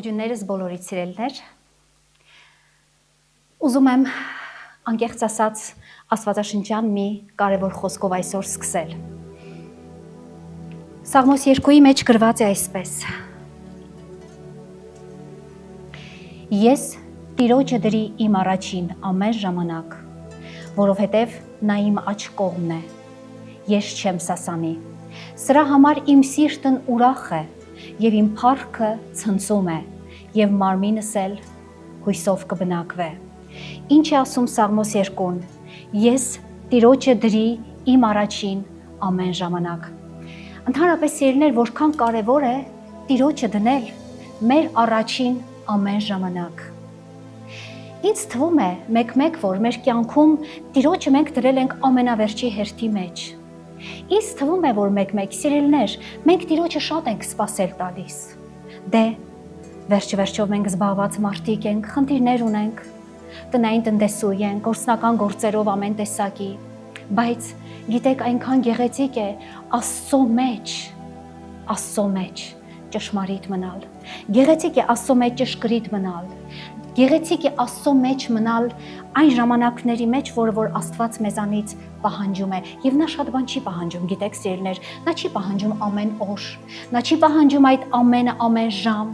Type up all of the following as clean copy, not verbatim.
Ողջույններս բոլորիդ սիրելիներ։ Ուզում եմ անկեղծ ասած Աստվածաշնչյան մի կարևոր խոսքով այսօր սկսել։ Սաղմոս 2-ի մեջ գրված է այսպես. Ես Տիրոջը դրի իմ առաջին ամեն ժամանակ, որովհետև նա իմ աջ կողմն է, ես չեմ սասանի։ Սրա համար իմ սիրտն ուրախ է և իմ փառքը ցնծում է, և մարմինս էլ հույսով կբնակվե։ Ինչ է ասում Սաղմոս 2-ն. Ես Տիրոջը դրի իմ առաջին ամեն ժամանակ։ Ընդհանրապես սիրելիներ, որքան կարևոր է Տիրոջը դնել մեր առաջին ամեն ժամանակ։ Ինձ թվում է մեկ-մեկ, որ մեր կյանքում Տիրոջը մենք դրել ենք ամենավերջի հերթի մեջ։ Ինձ թվում է, որ մեկ-մեկ սիրելիներ, մենք Տիրոջը շատ ենք սպասել տալիս։ Դե, վերջ-վերջով մենք զբաղված մարդիկ ենք, խնդիրներ ունենք, տնային տնտեսուհի ենք, գործնական գործերով ամեն տեսակի, բայց գիտեք, այնքան գեղեցիկ է Աստծո մեջ ճշմարիտ մնալ։ Գեղեցիկ է Աստծո մեջ ճշգրիտ մնալ։ Գեղեցիկ է Աստծո մեջ մնալ այն ժամանակների մեջ, որ Աստված մեզանից պահանջում է, եւ նա շատ բան չի պահանջում, գիտեք սիրելիներ, նա չի պահանջում ամեն օր, նա չի պահանջում այդ ամենը ամեն ժամ,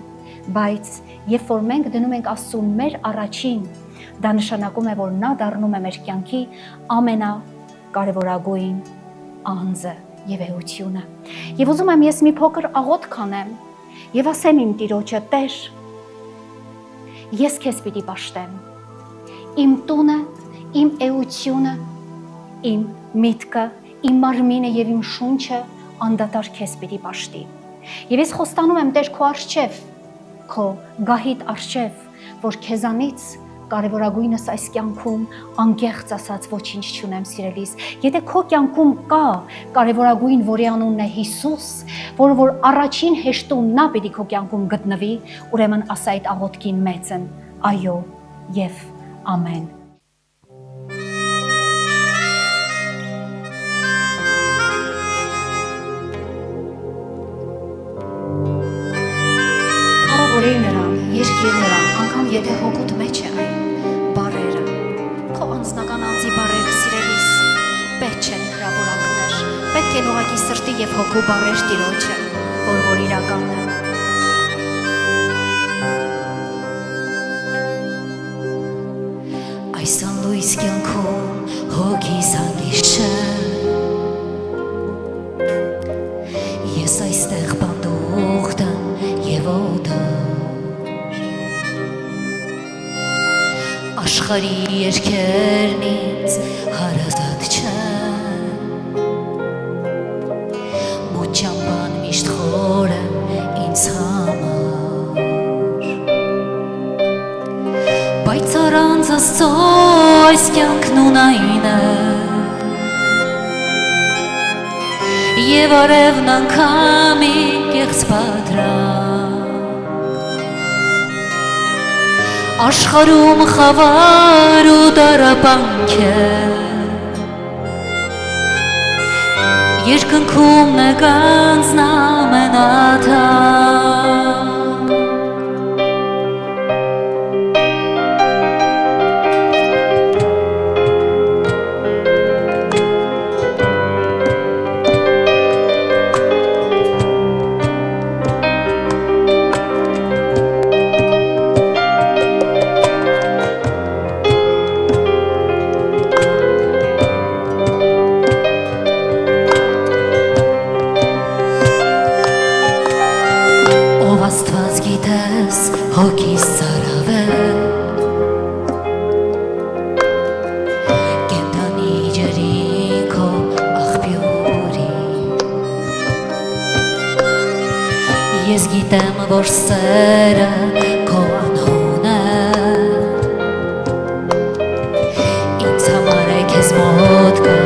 բայց երբ որ մենք դնում ենք Աստծուն մեր առաջին, դա նշանակում է, որ նա դառնում է մեր կյանքի ամենակարևորագույն անձը եւ էությունը։ Եվ ուզում եմ ես մի փոքր աղոթք կանեմ եւ ասեմ իմ Տիրոջը. Տեր, ես քեզ պիտի պաշտեմ, իմ տունը, իմ էությունը, իմ միտքը, իմ մարմինը եւ իմ շունչը անդադար քեզ պիտի պաշտի։ Եվ ես խոստանում եմ Տեր քո առջև, քո գահիտ առջև, որ քեզանից կարևորագույնս այս կյանքում անկեղծ ասած ոչինչ չունեմ սիրելիս։ Եթե քո կյանքում կա կարևորագույն, որի անունն է Հիսուս, որ առաջին հեշտում նա պիտի քո կյանքում գտնվի, ուրեմն ասա այդ աղոթքին մեծն այո եւ ամեն։ Հարավորեի նրան, երկիր նրան, անգամ եթե հոգուտ մեջ է այն բարերը, քո անձնական անձի բարերը սիրելիս, պետք չեն հրապարակներ, պետք են ուղղակի սրտի և հոգու բարեր Տիրոջը, որ իրական է։ Այս անլույս կյանքում հոգիս հանգիստ չէ, ես այստեղ բանդուղտ եմ և օդոր, աշխարհի երկերն ինձ հարազատ չեն, մոտ ճամփան միշտ խոր է ինձ համար, բայց առանց Աստծո այս կյանքն ունայն է, և արևն անգամ կեղծ պատրանք, աշխարհում խավար ու տառապանք է, երկնքում նեգանձն ամենաթանկ։ Հոգիս ծարավել, կենդանի ջրի քո աղբյուրի, ես գիտեմ, որ սերը քո անհուն է, ինձ համար է քեզ մոտ կա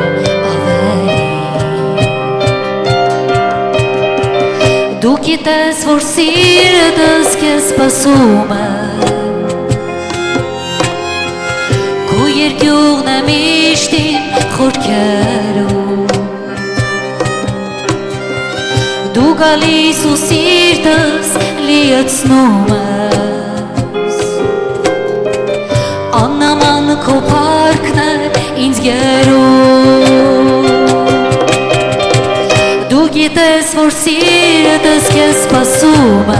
Դու գիտես, որ սիրտս քեզ սպասում է, քո երկյուղն է միշտ իմ խորքերում, դու գալիս ու սիրտս լիացնում է, սիրտս քեզ սպասում է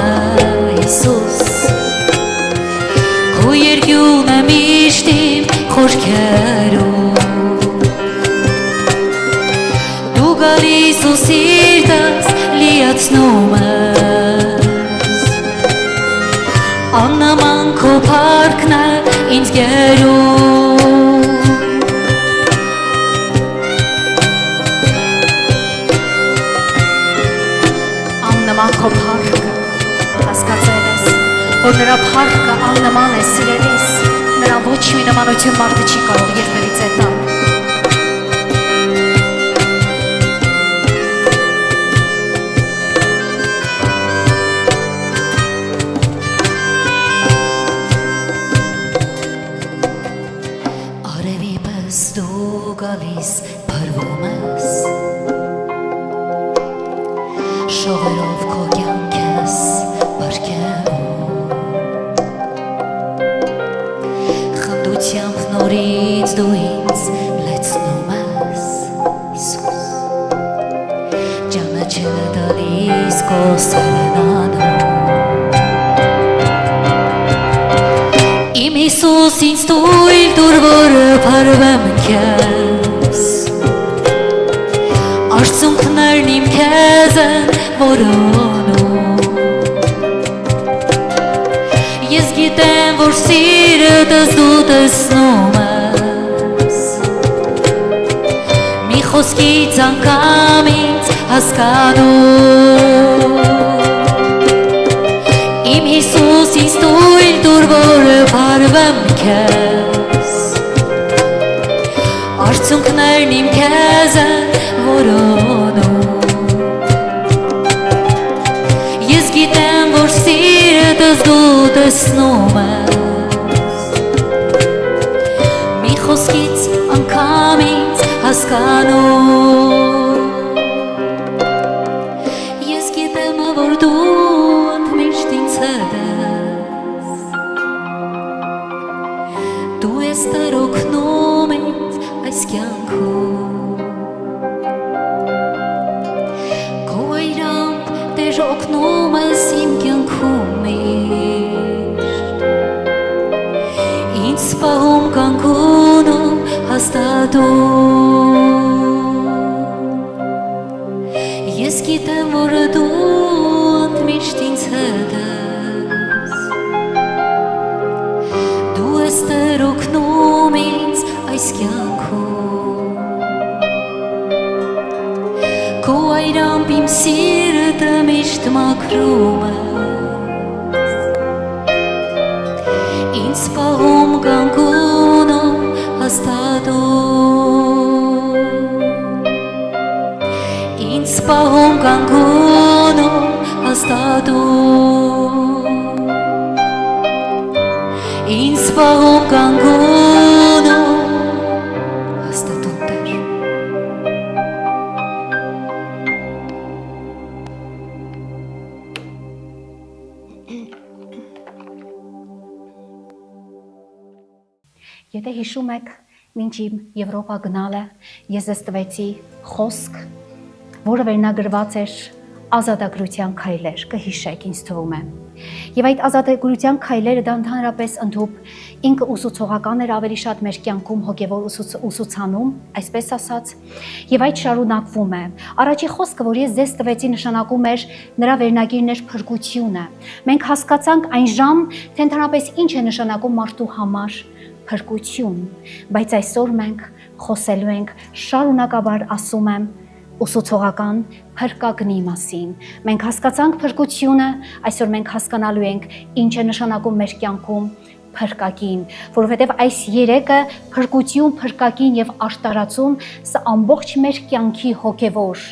Հիսուս Քո երկյունը միշտ իմ խորքերում Դու գալիս ու սիրտս լիացնում ես Աննման քո փառքն է ինձ գերում Աննման քո փառքը հասկացել ես որ նրա փառքը աննման է սիրելիս նրա ոչ մի նմանություն մարդը չի կարող երբևիցե տալ Արևի պես դու գալիս փրվում ես Շողերով քո կյանք ես բարգեվում Խնդությամբ նորից դու ինձ լեցնում ես Հիսուս Ճանաչելը տալիս քո սերնանում Իմ Հիսուս ինձ տույլ դուր որ փարվեմ քեզ Արցունքներն իմ քեզ են որոնում Ես գիտեմ որ սիրտս դու տեսնում ես Մի խոսքից անգամ ինձ հասկանում Իմ Հիսուս ինձ տույլ դուր որ փարվեմ քեզ Արցունքներն իմ քեզ են որոնում Ես գիտեմ որ սիրտս դու տեսնում ես Մի խոսքից անգամ ինձ հասկանում Ես գիտեմ որ դու ընդմիշտ ինձ հետ ես Դու ես տրոքնում ինձ այս կյանքում Քո այրամբ Տեր օգնում ես իմ կյանքում միշտ Ինձ սպահում կանգունում հաստատում Ես գիտեմ որ դու ընդմիշտ ինձ հետ ես Դու ես Տեր օգնում ինձ այս կյանքում Քո այրամբ իմ սիրտը միշտ մաքրում ես Ինձ սպահում կանգունում հաստատում Ինձ սպահում կանգունում հաստատում Ինձ սպահում կանգունում հաստատում Տեր Եթե հիշում եք, մինչ իմ Եվրոպա գնալը, ես ձեզ տվեցի խոսք, որը վերնագրված էր ազատագրության քայլեր, կհիշեք, ինձ թվում է։ Եվ այդ ազատագրության քայլերը դա ընդհանրապես ընդհուպ ինքը ուսուցողական էր ավելի շատ մեր կյանքում հոգևոր ուսուցանում, այսպես ասած, եւ այդ շարունակվում է։ Առաջի խոսքը, որ ես ձեզ տվեցի, նշանակում էր նրա վերնագիրն էր փրկությունը։ Մենք հասկացանք այն ժամ, թե ընդհանրապես ինչ է նշանակում մարդու համար փրկություն, բայց այսօր մենք խոսելու ենք շարունակաբար ասում եմ ուսուցողական փրկագնի մասին։ Մենք հասկացանք փրկությունը, այսօր մենք հասկանալու ենք ինչ է նշանակում մեր կյանքում փրկագին, որովհետև այս երեքը փրկություն, փրկագին եւ արտարացում սա ամբողջ մեր կյանքի հոգևոր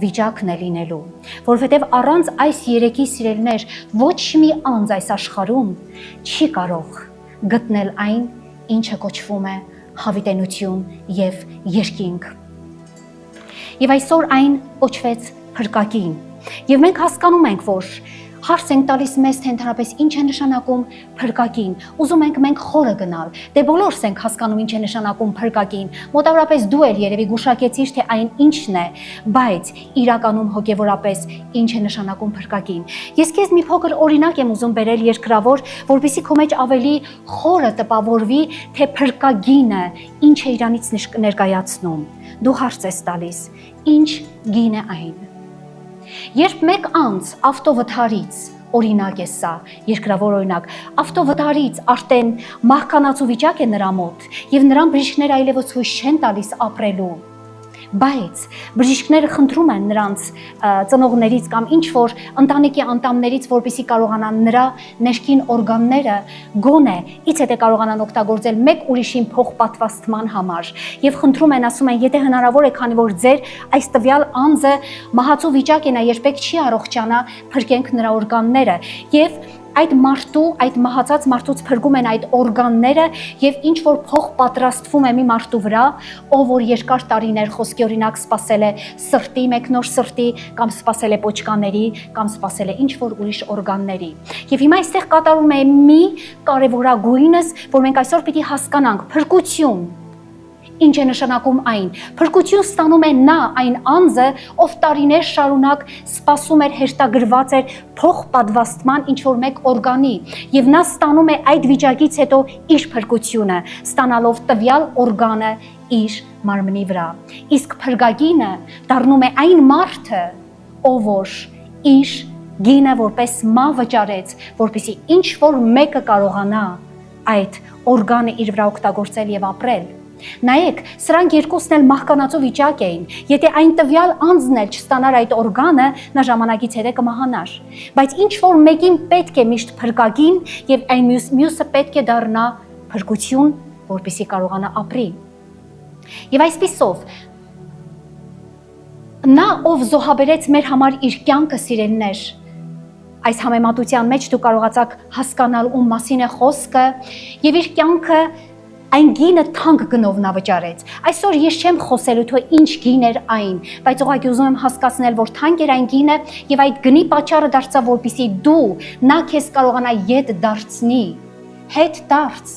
վիճակն է լինելու, որովհետև առանց այս երեքի սիրելիներ ոչ մի անձ այս աշխարհում չի կարող գտնել այն, ինչը կոչվում է հավիտենություն եւ երկինք։ Եվ այսօր այն կոչվեց փրկագին։ Եվ մենք հասկանում ենք, որ Հարց ենք տալիս մեզ, թե ընդհանրապես ինչ է նշանակում փրկագին։ Ուզում ենք մենք խորը գնալ։ Դե բոլորս ենք հասկանում ինչ է նշանակում փրկագին։ Մոտավորապես դու էլ երևի գուշակեցիր, թե այն ինչն է, բայց իրականում հոգևորապես ինչ է նշանակում փրկագին։ Ես քեզ մի փոքր օրինակ եմ ուզում բերել երկրավոր, որպեսզի քո մեջ ավելի խորը տպավորվի, թե փրկագինը ինչ է իրանից ներկայացնում։ Դու հարց ես տալիս. ինչ գին է այն։ Երբ մեկ անձ ավտովթարից, օրինակ է սա, երկրավոր օրինակ, ավտովթարից արդեն մահկանացու վիճակ է նրա մոտ եւ նրան բժիշկները այլևս հույս չեն տալիս ապրելու, բայց բժիշկները խնդրում են նրանց ծնողներից կամ ինչ որ ընտանիքի անդամներից, որպեսզի կարողանան նրա ներքին օրգանները գոնե ից հետե կարողանան օգտագործել մեկ ուրիշին փոխպատվաստման համար եւ խնդրում են, ասում են, եթե հնարավոր է, քանի որ ձեր այս տվյալ անձը մահացու վիճակ է, նա երբեք չի առողջանա, փրկենք նրա օրգանները եւ այդ մարդու, այդ մահացած մարդուց փրկում են այդ օրգանները եւ ինչ որ փող պատրաստվում է մի մարդու վրա, ով որ երկար տարիներ խոսքի օրինակ սպասել է սրտի, մեկնոր սրտի կամ սպասել է պոչկաների կամ սպասել է ինչ որ ուրիշ օրգանների։ Եվ հիմա այստեղ կատարում է մի կարևորագույնս, որ մենք այսօր պիտի հասկանանք, փրկություն։ Ինչ է նշանակում այն։ Փրկություն ստանում է նա այն անձը, ով տարիներ շարունակ սպասում էր, հերթագրված էր փոխպատվաստման ինչ որ մեկ օրգանի, եւ նա ստանում է այդ վիճակից հետո իր փրկությունը, ստանալով տվյալ օրգանը իր մարմնի վրա։ Իսկ փրկագինը դառնում է այն մարդը, ով որ իր գինը որպես մահ վճարեց, որպեսզի ինչ որ մեկը կարողանա այդ օրգանը իր վրա օգտագործել եւ ապրել։ Նայեք, սրանք երկուսն էլ մահկանացու վիճակ էին։ Եթե այն տվյալ անձն էլ չստանար այդ օրգանը, նա ժամանակից հետո կմահանար։ Բայց ինչ որ մեկին պետք է միշտ փրկագին եւ այն մյուսը պետք է դառնա փրկություն, որպեսզի կարողանա ապրի։ Եվ այսպիսով նա, ով զոհաբերեց մեր համար իր կյանքը, սիրելիներ, այս համեմատության մեջ դու կարողացաք հասկանալ ում մասին է խոսքը, եւ իր կյանքը այն գինը թանկ գնով նա վճարեց։ Այսօր ես չեմ խոսելու թե ինչ գին էր այն, բայց ուղղակի ուզում եմ հասկացնել, որ թանկ էր այն գինը եւ այդ գնի պատճառը դարձավ, որպեսզի դու նա քեզ կարողանա ետ դարձնի, հետ դարձ,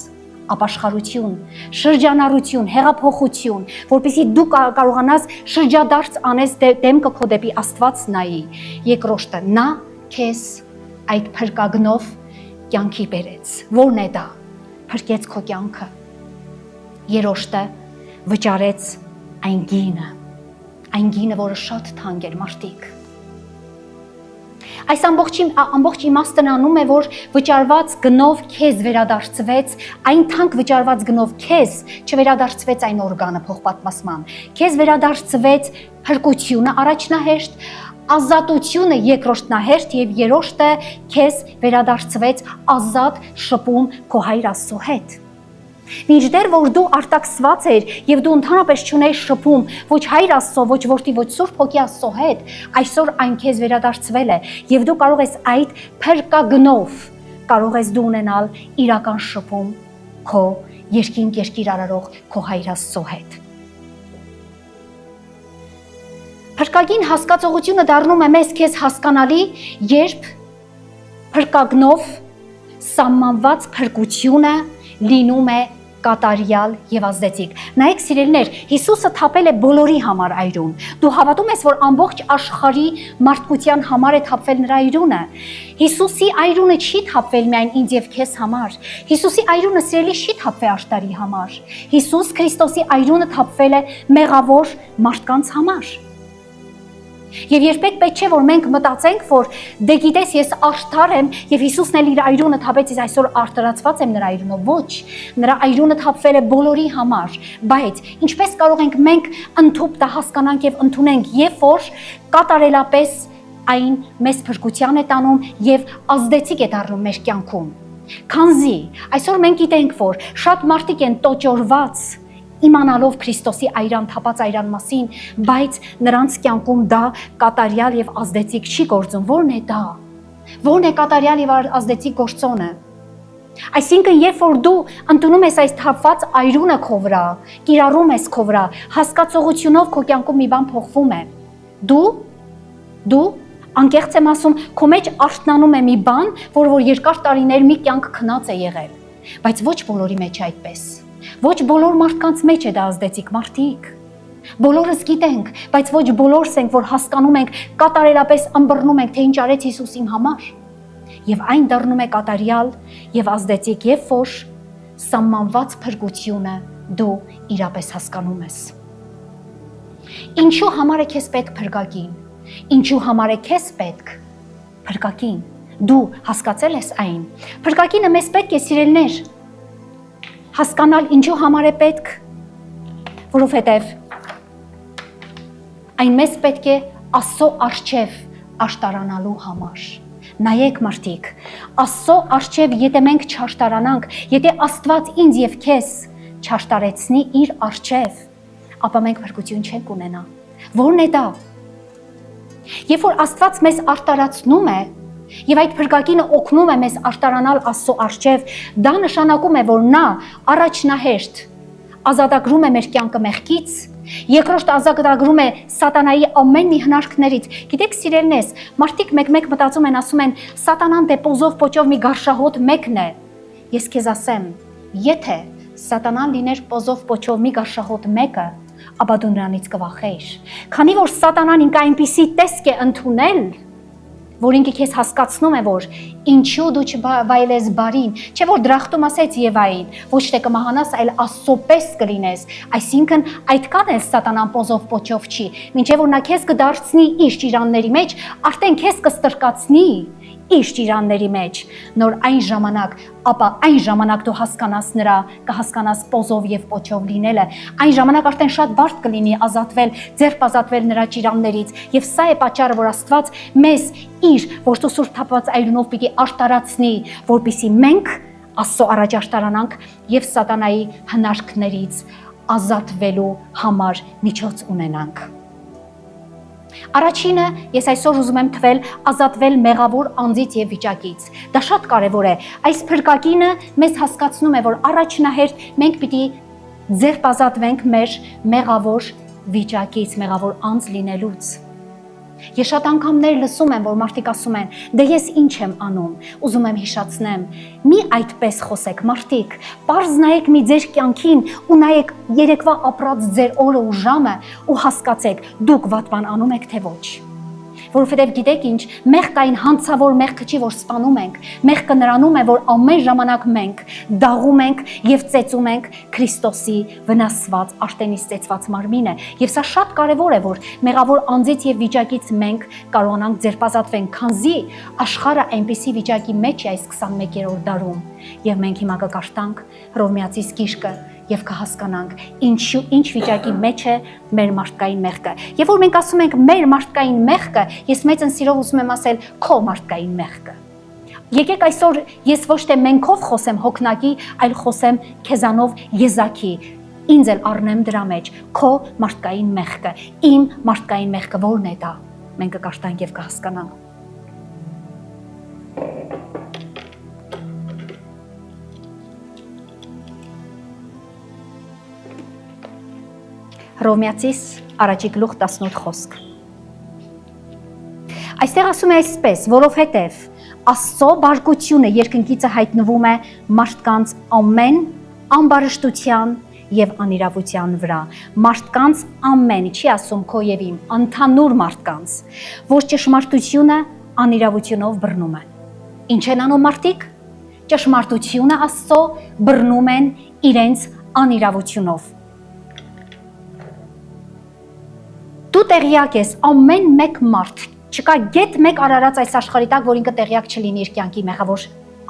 ապաշխարություն, շրջանառություն, հեղափոխություն, որպեսզի դու կարողանաս շրջադարձ անես դեմքը քո դեպի Աստված նայի։ Երկրորդը, նա քեզ այդ փրկագնով կյանքի բերեց։ Որն է դա։ Փրկեց քո կյանքը։ Երրորդը, վճարեց այն գինը, որը շատ թանկ էր, մարդիկ։ Այս ամբողջ իմաստն անում է, որ վճարված գնով քեզ վերադարձվեց, այն թանկ վճարված գնով քեզ չվերադարձվեց այն օրգանը փոխպատվաստման, քեզ վերադարձվեց փրկությունը առաջնահերթ, ազատությունը երկրորդնահերթ եւ երրորդը քեզ վերադարձվեց ազատ շփում քո Հայր Աստծո հետ։ Մինչդեռ որ դու արտաքսված էր եւ դու ընդհանրապես չունեիր շփում ոչ Հայր Աստծո, ոչ Որդի, ոչ Սուրբ Հոգի Աստծո հետ, այսօր այն քեզ վերադարձվել է եւ դու կարող ես այդ փրկագնով կարող ես դու ունենալ իրական շփում քո երկինք երկիր արարող քո Հայր Աստծո հետ։ Փրկագին հասկացողությունը դառնում է մեզ քեզ հասկանալի, երբ փրկագնով սահմանված փրկությունը լինում է կատարյալ եւ ազդեցիկ։ Նայեք, սիրելիներ, Հիսուսը թափել է բոլորի համար այրուն։ Դու հավատում ես, որ ամբողջ աշխարհի մարդկության համար է թափվել նրա այրունը։ Հիսուսի այրունը չի թափվել միայն ինձ եւ քեզ համար։ Հիսուսի այրունը, սիրելի, չի թափվել աշտարի համար։ Հիսուս Քրիստոսի այրունը թափվել է մեղավոր մարդկանց համար։ Եվ երբեք պետք չէ, որ մենք մտածենք, որ դե գիտես, ես արդար եմ եւ Հիսուսն էլ իր այրունը թափեց, ես այսօր արդարացված եմ նրա այրունով։ Ոչ, նրա այրունը թափվել է բոլորի համար, բայց ինչպես կարող ենք մենք ընդհուպ դա հասկանանք եւ ընդունենք, երբ որ կատարելապես այն մեզ փրկության է տանում եւ ազդեցիկ է դառնում մեր կյանքում։ Քանզի այսօր մենք գիտենք, որ շատ մարդիկ են տոճորված իմանալով Քրիստոսի այրան թափած այրան մասին, բայց նրանց կյանքում դա կատարյալ եւ ազդեցիկ չի գործում։ Որն է դա։ Որն է կատարյալ եւ ազդեցիկ գործոնը։ Այսինքն, երբ որ դու ընդունում ես այս թափված այրունը քո վրա, կիրառում ես քո վրա, հասկացողությունով քո կյանքում մի բան փոխվում է։ Դու Անկեղծ եմ ասում, քո մեջ արթնանում է մի բան, որ երկար տարիներ մի կյանք քնած է եղել, բայց ոչ բոլորի մեջ է այդպես։ Ոչ բոլոր մարդկանց մեջ է դա ազդեցիկ մարդիկ։ Բոլորս գիտենք, բայց ոչ բոլորս ենք, որ հասկանում ենք, կատարելապես ըմբռնում ենք, թե ինչ արեց Հիսուս իմ համար։ Եվ այն դառնում է կատարյալ եւ ազդեցիկ, եւ որ սահմանված փրկությունը դու իրապես հասկանում ես։ Ինչու համար է քեզ պետք փրկագին։ Ինչու համար է քեզ պետք փրկագին։ Դու հասկացել ես այն։ Փրկագինը մեզ պետք է, սիրելիներ, հասկանալ ինչու համար է պետք, որովհետև այն մեզ պետք է Աստծո առջև աշտարանալու համար։ Նայեք մարդիկ, Աստծո առջև եթե մենք չաշտարանանք, եթե Աստված ինձ եւ քեզ չաշտարեցնի իր առջև, ապա մենք փրկություն չենք ունենա։ Որն է դա։ Երբ որ Աստված մեզ արտարացնում է եւ այդ փրկագինը օգնում է մեզ արտարանալ Աստծո առջև, դա նշանակում է, որ նա առաջնահերթ ազատագրում է մեր կյանքը մեղքից, երկրորդ ազատագրում է սատանայի ամեն մի հնարքներից։ Գիտեք, սիրելիներս, մարդիկ մեկ-մեկ մտածում են, ասում են, սատանան դե պոզով պոճով մի գարշահոտ մեկն է։ Ես քեզ ասեմ, եթե սատանան լիներ պոզով պոճով մի գարշահոտ մեկը, ապա դու նրանից կվախեիր։ Քանի որ սատանան ինքը այնպիսի տեսք է ընդունել, որ ինքը քեզ հասկացնում է, որ ինչու դու չվայելես բարին, չէ որ դրախտում ասեց Եվային, ոչ թե կմահանաս, այլ Աստծո պես կլինես, այսինքն այդքան էլ սատանան պոզով պոճով չի, մինչև որ նա քեզ կդարձնի իր ճիրանների մեջ, արդեն քեզ կստրկացնի իր ճիրանների մեջ, նոր այն ժամանակ, ապա այն ժամանակ դու հասկանաս նրա, կհասկանաս պոզով եւ պոչով լինելը, այն ժամանակ արդեն շատ բարդ կլինի ազատվել, ձեռք ազատվել նրա ճիրաններից, եւ սա է պատճառը, որ Աստված մեզ իր որդու սուրբ թափված այլունով պիտի արտարացնի, որպեսզի մենք Աստծո առաջ արտարանանք եւ սատանայի հնարքներից ազատվելու համար միջոց ունենանք։ Առաջինը, ես այսօր ուզում եմ թվել ազատվել մեղավոր անձից եւ վիճակից։ Դա շատ կարեւոր է։ Այս փրկագինը մեզ հասկացնում է, որ առաջնահերթ մենք պիտի ձերբազատվենք մեր մեղավոր վիճակից, մեղավոր անձ լինելուց։ Ես շատ անգամներ լսում եմ, որ մարդիկ ասում են, դե ես ինչ եմ անում, ուզում եմ հիշացնեմ, մի այդպես խոսեք մարդիկ, պարզ նայեք մի ձեր կյանքին ու նայեք երեկվա ապրած ձեր օրը ու ժամը ու հասկացեք, դուք վատ բան անում եք թե ոչ։ Որովհետև գիտեք ինչ, մեղքը այն հանցավոր մեղքը չի, որ սպանում ենք, մեղքը նրանում է, որ ամեն ժամանակ մենք դաղում ենք եւ ծեծում ենք Քրիստոսի վնասված, արտենից ծեծված մարմինը, եւ սա շատ կարեւոր է, որ մեղավոր անձից եւ վիճակից մենք կարողանանք ձերբազատվենք, քանզի աշխարհը այնպիսի վիճակի մեջ է այս 21-րդ դարում, եւ մենք հիմա կկարդանք Հռոմեացիս գիրքը եւ կհասկանանք ինչ վիճակի մեջ է մեր մարդկային մեղքը։ Երբ որ մենք ասում ենք մեր մարդկային մեղքը, ես մեծն սիրով ուզում եմ ասել քո մարդկային մեղքը։ Եկեք այսօր ես ոչ թե մենքով խոսեմ հոգնակի, այլ խոսեմ քեզանով եզակի։ Ինձ էլ առնեմ դրա մեջ քո մարդկային մեղքը։ Իմ մարդկային մեղքը ո՞րն է դա։ Մենք կկարդանք եւ կհասկանանք։ Հռոմեացիս առաջի գլուխ 18 խոսք։ Այստեղ ասում է այսպես, որովհետև Աստծո բարկությունը երկնքիցը հայտնվում է մարդկանց ամեն ամբարշտության եւ անիրավության վրա։ Մարդկանց ամեն, չի ասում քո եւ իմ, ընդհանուր մարդկանց, որ ճշմարտությունը անիրավությունով բռնում են։ Ինչ են անում մարդիկ։ Ճշմարտությունը Աստծո բռնում են իրենց անիրավությունով։ Դու տեղյակ ես, ամեն մեկ մարդ, չկա գետ մեկ արարած այս աշխարհի տակ, որ ինքը տեղյակ չլինի իր կյանքի մեղավոր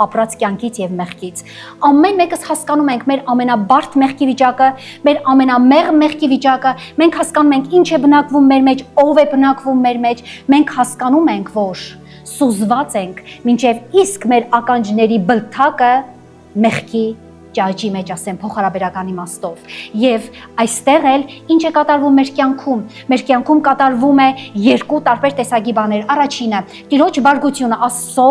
ապրած կյանքից եւ մեղքից։ Ամեն մեկս հասկանում ենք մեր ամենաբարդ մեղքի վիճակը, մեր ամենամեղ մեղքի վիճակը, մենք հասկանում ենք ինչ է բնակվում մեր մեջ, ով է բնակվում մեր մեջ, մենք հասկանում ենք, որ սուզված ենք, մինչեւ իսկ մեր ականջների բլթակը մեղքի ճաճի մեջ ասեմ փոխհարաբերական իմաստով եւ այստեղ էլ ինչ է կատարվում մեր կյանքում կատարվում է երկու տարբեր տեսակի բաներ առաջինը Տիրոջ բարգությունը Աստծո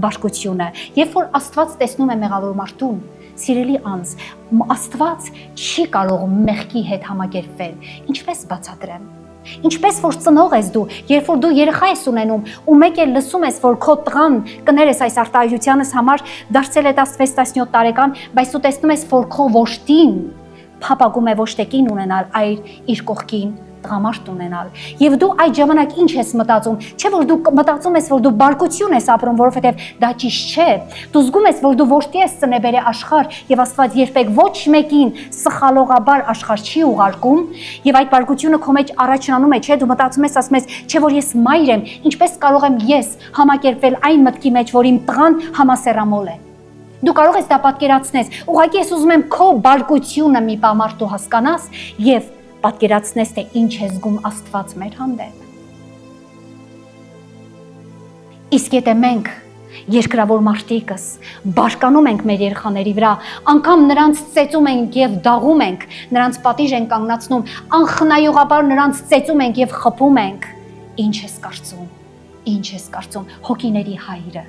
բարգությունը երբ որ Աստված տեսնում է մեղավոր մարդուն սիրելի անձ Աստված չի կարող մեղքի հետ համակերպվել ինչպես բացատրեմ Ինչպես որ ծնող ես դու, երբ որ դու երեխա ես ունենում ու մեկ էլ լսում ես, որ քո տղան կներես այս արտահայտությանս համար դարձել է 16-17 տարեկան, բայց դու տեսնում ես, որ քո ոշտին փապագում է ոչ թե կին ունենալ, այլ իր կողքին տղամարդ ունենալ։ Եվ դու այդ ժամանակ ինչ ես մտածում, չէ որ դու մտածում ես, որ դու բարկություն ես ապրում, որովհետև դա ճիշտ չէ։ Դու զգում ես, որ դու որդի ես ծնեբեր է աշխարհ, եւ Աստված երբեք ոչ մեկին սխալողաբար աշխարհ չի ուղարկում, եւ այդ բարկությունը քո մեջ առաջնանում է, չէ, դու մտածում ես, ասում ես, չէ որ ես մայր եմ, ինչպես կարող եմ ես համակերպվել այն մտքի մեջ, որ իմ տղան համասեռամոլ է։ Դու կարող ես դա պատկերացնես, ուղղակի ես ուզում եմ քո բարկությունը մի պամարտ դու հասկանաս եւ պատկերացնես, թե ինչ է զգում Աստված մեր հանդեպ։ Իսկ եթե մենք երկրավոր մարդիկս բարկանում ենք մեր երեխաների վրա, անգամ նրանց ծեծում ենք եւ դաղում ենք, նրանց պատիժ ենք կանգնացնում, անխնայողաբար նրանց ծեծում ենք եւ խփում ենք, ինչ ես կարծում, հոգիների հայրը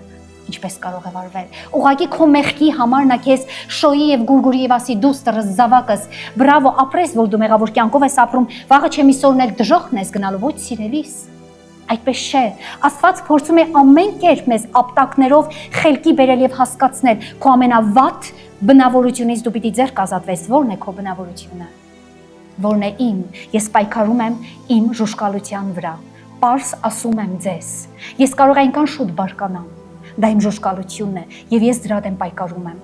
ինչպես կարող է վարվել։ Ուղղակի քո մեղքի համար նա քեզ շոյի եւ գուրգուրի եւ ասի դուստրս զավակս, բրավո, ապրես, որ դու մեղավոր կյանքով ես ապրում, վաղը չեմ իսօրն էլ դժոխքն ես գնալու, ոչ սիրելիս։ Այդպես չէ։ Աստված փորձում է ամեն կերպ մեզ ապտակներով խելքի բերել եւ հասկացնել քո ամենավատ բնավորությունից դու պիտի ձեռք ազատվես, ո՞րն է քո բնավորությունը։ Ո՞րն է իմ։ Ես պայքարում եմ իմ ժուշկալության վրա։ Պարս ասում եմ ձեզ։ Ես կարող եմ այնքան շուտ բարկանամ։ Դա իմ ժուշկալությունն է եւ ես դրա դեմ պայքարում եմ։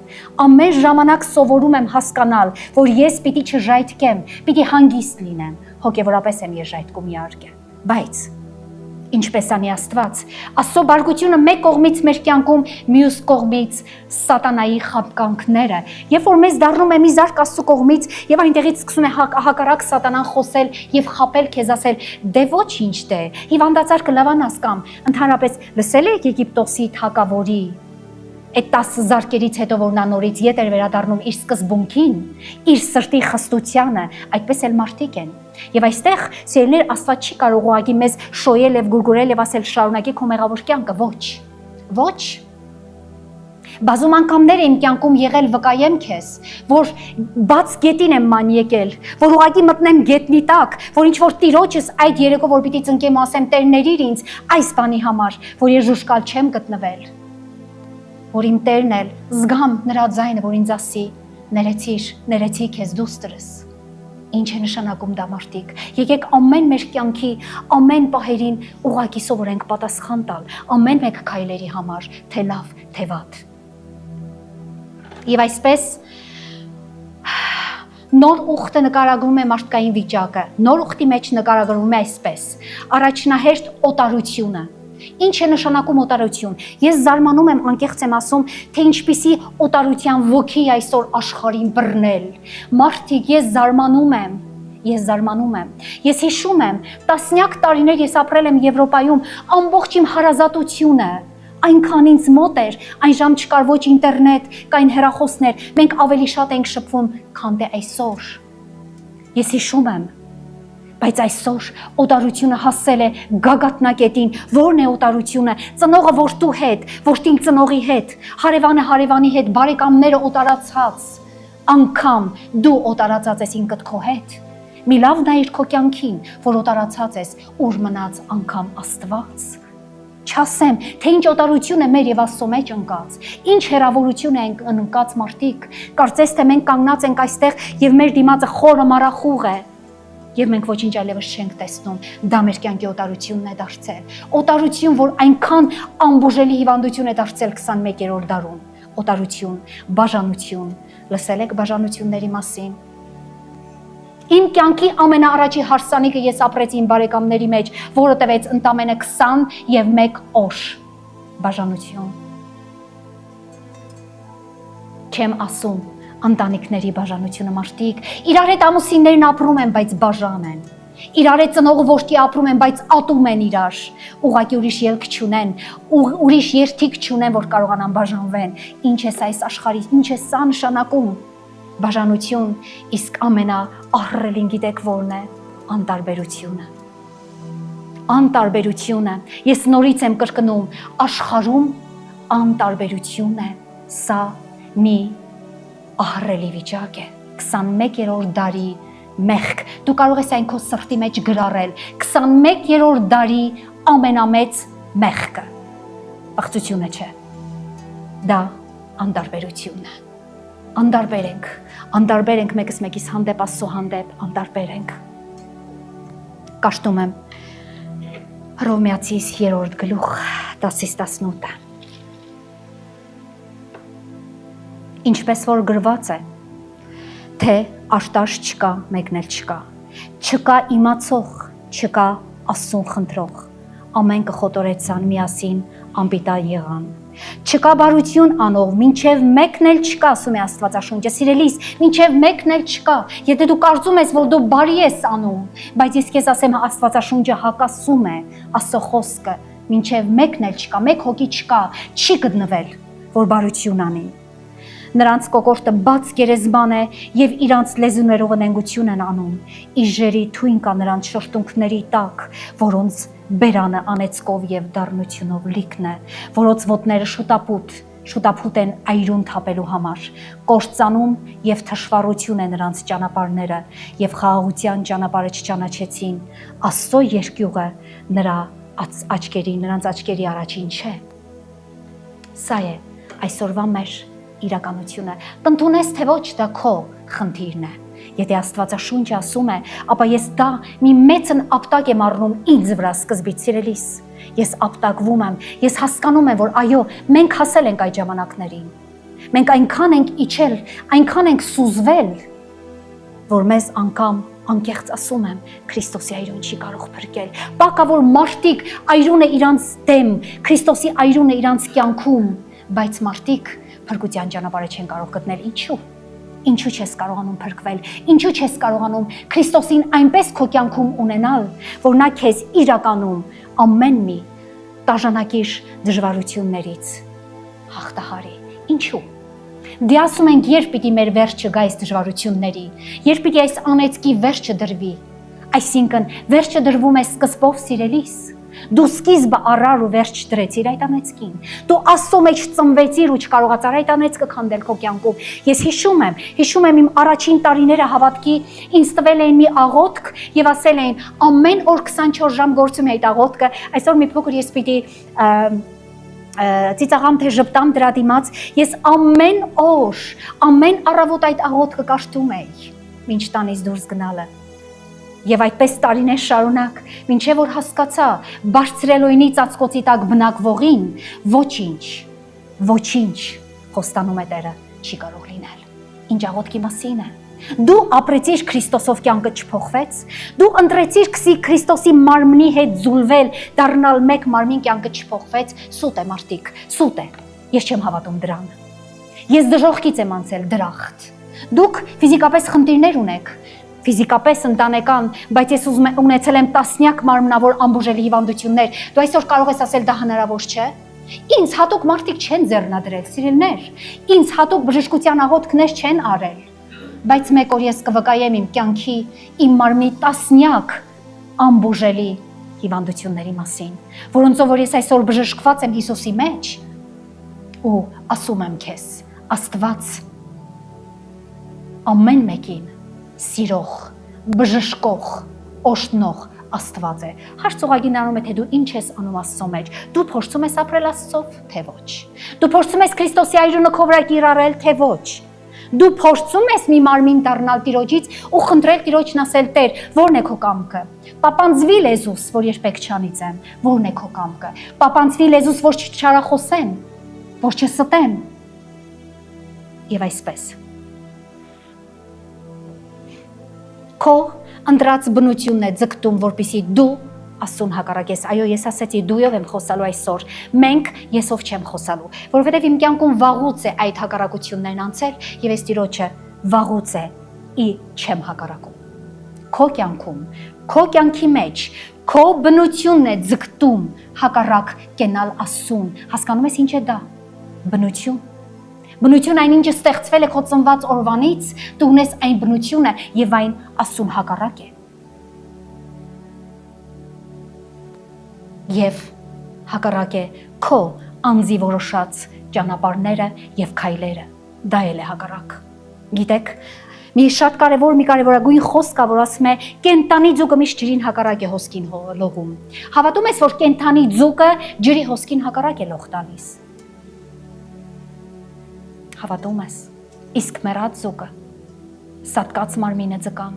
Ամեն ժամանակ սովորում եմ հասկանալ, որ ես պիտի չժայթքեմ, պիտի հանգիստ լինեմ, հոգեվորապես եմ ես ժայթքում իհարկե։ Բայց ինչպես անի Աստված, Աստծո բարգությունը մեկ կողմից մեր կյանքում, մյուս կողմից սատանայի խաբկանքները, երբ որ մեզ դառնում է մի զարկ Աստծո կողմից եւ այնտեղից սկսում է հակառակ սատանան խոսել եւ խաբել քեզ, ասել դե ոչինչ դե, հիվանդացար կլավանաս կամ ընդհանրապես լսել եք Եգիպտոսի թագավորի այդ 10 զարկերից հետո որ նա նորից ետ էր վերադառնում իր սկզբունքին, իր սրտի խստությանը, այդպես էլ մարդիկ են։ Եվ այստեղ սիրելիներ Աստված չի կարող ուղղակի մեզ շոյել եւ գուրգուրել եւ ասել շարունակի քո մեղավոր կյանքը, ոչ։ Բազում անգամներ իմ կյանքում եղել վկայեմ քեզ, որ բաց գետին եմ ման եկել, որ ուղղակի մտնեմ գետնի տակ, որ ինչ որ տիրոջս այդ երեկո որ պիտի ծնկեմ ու ասեմ Տեր ներիր ինձ այս բանի համար, որ ես ժուշկալ չեմ գտնվել, որ իմ Տերն էլ զգամ նրա ձայնը, որ ինձ ասի ներեցի քեզ դուստրս։ Ինչ է նշանակում դա մարդիկ։ Եկեք ամեն մեր կյանքի ամեն պահերին ուղղակի սովորենք պատասխան տալ ամեն մեկ քայլերի համար, թե լավ, թե վատ։ Եվ այսպես նոր ուխտը նկարագրում է մարդկային վիճակը, նոր ուխտի մեջ նկարագրում է այսպես. առաջնահերթ օտարությունը։ Ինչ է նշանակում օտարություն։ Ես զարմանում եմ, անկեղծ եմ ասում, թե ինչպիսի օտարության ոգի այսօր աշխարհին բռնել։ Մարդիկ, ես զարմանում եմ։ Ես հիշում եմ, տասնյակ տարիներ ես ապրել եմ Եվրոպայում, ամբողջ իմ հարազատությունը այնքան ինձ մոտ էր, այն ժամ չկար ոչ ինտերնետ, կային հեռախոսներ, մենք ավելի շատ ենք շփվում, քան թե այսօր։ Ես հիշում եմ, բայց այսօր օտարությունը հասել է գագաթնակետին։ Ո՞րն է օտարությունը։ Ծնողը որդու հետ, որդին ծնողի հետ, հարևանը հարևանի հետ, բարեկամները օտարացած։ Անգամ դու օտարացած ես ինքդ քո հետ։ Մի լավ նայիր քո կյանքին, որ օտարացած ես, ուր մնաց անգամ Աստված։ Չասեմ, թե ինչ օտարություն է մեր եւ Աստծո մեջ ընկած, ինչ հերավորություն է ընկած մարդիկ։ Կարծես թե մենք կանգնած ենք այստեղ եւ մեր դիմացը խորը մառախուղ է։ Եվ մենք ոչինչ այլևս չենք տեսնում, դա մեր կյանքի օտարությունն է դարձել։ Օտարություն, որ այնքան անբուժելի հիվանդություն է դարձել 21-րդ դարում։ Օտարություն, բաժանություն։ Լսել եք բաժանությունների մասին։ Իմ կյանքի ամենաառաջի հարսանիքը ես ապրեցի իմ բարեկամների մեջ, որը տևեց ընդամենը 21 օր։ Բաժանություն։ Չեմ ասում ընտանիքների բաժանությունը, մարդիկ, իրար հետ ամուսիններն ապրում են, բայց բաժան են։ Իրար հետ ծնողը որդի ապրում են, բայց ատում են իրար։ Ուղղակի ուրիշ ելք չունեն, ուրիշ երթիկ չունեն, որ կարողանան բաժանվեն։ Ինչ է այս աշխարհի, ինչ է սա նշանակում։ Բաժանություն, իսկ ամենաառռելին գիտեք ո՞րն է։ Անտարբերությունը։ Անտարբերությունը։ Ես նորից եմ կրկնում, աշխարհում անտարբերություն է։ Սա մի ահռելի վիճակ է, 21-րդ դարի մեղք։ Դու կարող ես այն քո սրտի մեջ գրառել 21-րդ դարի ամենամեծ մեղքը։ Բախտությունը չէ։ Դա անդարբերությունն է։ Անդարբեր ենք մեկս մեկիս հանդեպ, Աստծո հանդեպ, անդարբեր ենք։ Կաշտում եմ Հռոմեացիս 3-րդ գլուխ 10-18-ը։ Ինչպես որ գրված է, թե աշտարշ չկա, մեկն էլ չկա, չկա իմացող, չկա Աստծուն խնդրող, ամեն կխոտորեցան միասին անպիտա եղան, չկա բարություն անող, մինչև մեկն էլ չկա, ասում է Աստվածաշունչը, սիրելիս, մինչև մեկն էլ չկա, եթե դու կարծում ես, որ դու բարի ես անում, բայց ես քեզ ասեմ, Աստվածաշունչը հակասում է Աստծո խոսքը, մինչև մեկն էլ չկա, մեկ հոգի չկա, չի գտնվել, որ բարություն անի։ Նրանց կոկորտը բաց գերեզման է եւ իրանց լեզուներով ընենգություն են անում, իժերի թույն կա նրանց շրթունքների տակ, որոնց բերանը անեծկով եւ դառնությունով լիքն է, որոնց ոտները շուտապուտ են այրուն թափելու համար, կործանում եւ թշվառություն է նրանց ճանապարհները եւ խաղաղության ճանապարհը չճանաչեցին, Աստծո երկյուղը նրանց աչքերի առաջին չէ։ Սա է այսօրվա մեր իրականությունը, կընդունես թե ոչ, դա քո խնդիրն է։ Եթե Աստվածաշունչը ասում է, ապա ես դա մի մեծն ապտակ եմ առնում ինձ վրա սկզբից, սիրելիս։ Ես ապտակվում եմ, ես հասկանում եմ, որ այո, մենք հասել ենք այդ ժամանակներին։ Մենք այնքան ենք իջել, այնքան ենք սուզվել, որ մեզ անգամ անկեղծ ասում եմ, Քրիստոսի այրուն չի կարող փրկել։ Պակա որ մարդիկ այրուն է իրանց դեմ, Քրիստոսի այրուն է իրանց կյանքում, բայց մարդիկ փրկության ճանապարհը չեն կարող գտնել։ Ինչու չես կարողանում փրկվել, ինչու չես կարողանում Քրիստոսին այնպես քո կյանքում ունենալ, որ նա քեզ իրականում ամեն մի տաժանակիր դժվարություններից հաղթահարի։ Ինչու։ Դե ասում ենք, երբ պիտի մեր վերջը գա այս դժվարությունների, երբ պիտի այս անեծքի վերջը դրվի, այսինքն վերջը դրվում է սկզբով, սիրելիս։ Դու սկիզբը առար ու վերջ դրեցիր այդ անեծքին։ Դու Աստծո մեջ ծնվեցիր ու չկարողացար այդ անեծքը քանդել քո կյանքում։ Ես հիշում եմ իմ առաջին տարիները հավատքի, ինձ տվել էին մի աղոթք եւ ասել էին ամեն օր 24 ժամ գործում է այդ աղոթքը։ Այսօր մի փոքր ես պիտի ծիծաղամ թե ժպտամ դրա դիմաց, ես ամեն օր, ամեն առավոտ այդ աղոթքը կաշտում էի, մինչ տանից դուրս գնալը։ Եվ այդպես տարիներ շարունակ, մինչև որ հասկացա բարձրելույնի ծածկոցի տակ բնակվողին, ոչինչ, խոստանում է Տերը, չի կարող լինել։ Ինչ աղոթքի մասին է։ Դու ապրեցիր Քրիստոսով կյանքը չփոխվեց, դու ընտրեցիր Քրիստոսի մարմնի հետ զուլվել, դառնալ մեկ մարմին, կյանքը չփոխվեց, սուտ է մարդիկ, սուտ է։ Ես չեմ հավատում դրան։ Ես դժոխքից եմ անցել դրախտ։ Դուք ֆիզիկապես խնդիրներ ունեք, ֆիզիկապես ընտանեկան, բայց ես ունեցել եմ տասնյակ մարմնավոր անբուժելի հիվանդություններ, դու այսօր կարող ես ասել դա հնարավոր չէ։ Ինձ հատուկ մարդիկ չեն ձեռնադրել, սիրելիներ, ինձ հատուկ բժշկության աղոթքներ չեն արել, բայց մեկ օր ես կվկայեմ իմ կյանքի, իմ մարմնի տասնյակ անբուժելի հիվանդությունների մասին, որոնցով որ ես այսօր բժշկված եմ Հիսուսի մեջ, ու ասում եմ քեզ, Աստված ամեն մեկին սիրող, բժշկող, օշտնող Աստված է։ Հարցողագին անում է, թե դու ինչ ես անում Աստծո մեջ։ Դու փորձում ես ապրել Աստծով, թե ոչ։ Դու փորձում ես Քրիստոսի այրունը քո վրա կիրառել, թե ոչ։ Դու փորձում ես մի մարմին դառնալ Տիրոջից ու խնդրել Տիրոջն ասել Տեր, ո՞րն է քո կամքը։ Պապանձվի լեզուս, որ երբեք չանիծեմ, ո՞րն է քո կամքը։ Պապանձվի լեզուս, որ չչարախոսեմ, որ չստեմ։ Եվ այսպես։ Քո ընտրած բնությունն է ձգտում, որպեսզի դու Աստծուն հակառակես։ Այո, ես ասեցի, դույով եմ խոսալու այսօր։ Մենք եսով չեմ խոսալու, որովհետև իմ կյանքում վաղուց է այդ հակառակություններն անցել, եւ ես Տիրոջը վաղուց է չեմ հակառակում։ Քո կյանքում, քո կյանքի մեջ, քո բնությունն է ձգտում հակառակ կենալ Աստծուն։ Հասկանում ես ինչ է դա։ Բնություն։ Բնություն այն ինչը ստեղծվել է քո ծնված օրվանից, դու ունես այն բնությունը եւ այն Աստծուն հակառակ է։ Եվ հակառակ է քո անձի որոշած ճանապարհները եւ քայլերը։ Դա էլ է հակառակ։ Գիտեք, Մի շատ կարևոր մի կարևորագույն խոսք կա, որ ասում է կենտանի ձուկը միշտ ջրին հակառակ է հոսքին լողում։ Հավատում ես, որ կենտանի ձուկը ջրի հոսքին հակառակ է լող տալիս։ Հավատում ես։ Իսկ մեռած ձուկը սատկած մարմինը ձկան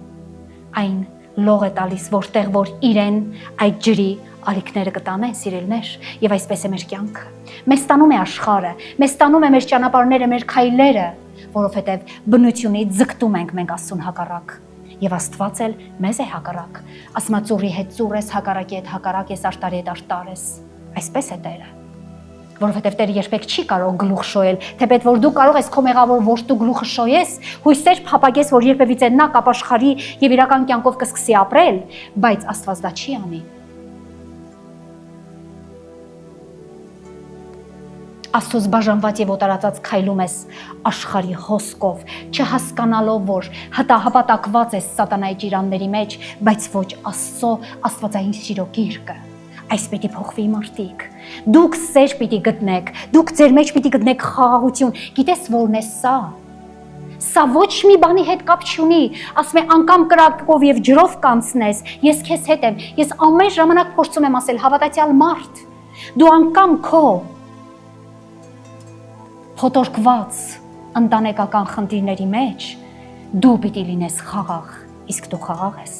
այն լող է տալիս, որտեղ որ իրեն այդ ջրի ալիքները կտանեն, սիրելներ, եւ այսպես է մեր կյանքը։ Մեզ տանում է աշխարհը, մեզ տանում է մեր ճանապարհները, մեր քայլերը, որովհետեւ բնությունից ձգտում ենք մենք Աստծուն հակառակ։ Եվ Աստված էլ մեզ է հակառակ։ Ասում է ծուրի հետ ծուր ես, հակառակի հետ հակառակ ես, արտարի հետ արտար ես։ Այսպես է Տերը։ Որովհետև Տերը երբեք չի կարող գլուխ շոյել, թեպետ որ դու կարող ես քո մեղավոր որդու գլուխը շոյես, հույսեր փափագես, որ երբևիցե նա կապաշխարի եւ իրական կյանքով կսկսի ապրել, բայց Աստված դա չի անի։ Աստծոց բաժանված եւ օտարացած քայլում ես աշխարհի հոսքով, չհասկանալով, որ հտահապատակված ես սատանայի ճիրանների մեջ, բայց ոչ Աստծո աստվածային սիրո գիրկը։ Այս պիտի փոխվի մարդիկ։ Դուք սեր պիտի գտնեք, դուք ձեր մեջ պիտի գտնեք խաղաղություն։ Գիտես որն է սա։ Սա ոչ մի բանի հետ կապ չունի։ Ասում է անգամ կրակով եւ ջրով կանցնես, ես քեզ հետ եմ։ Ես ամեն ժամանակ փորձում եմ ասել հավատացյալ մարդ։ Դու անգամ քո փոթորկված ընտանեկական խնդիրների մեջ դու պիտի լինես խաղաղ, իսկ դու խաղաղ ես։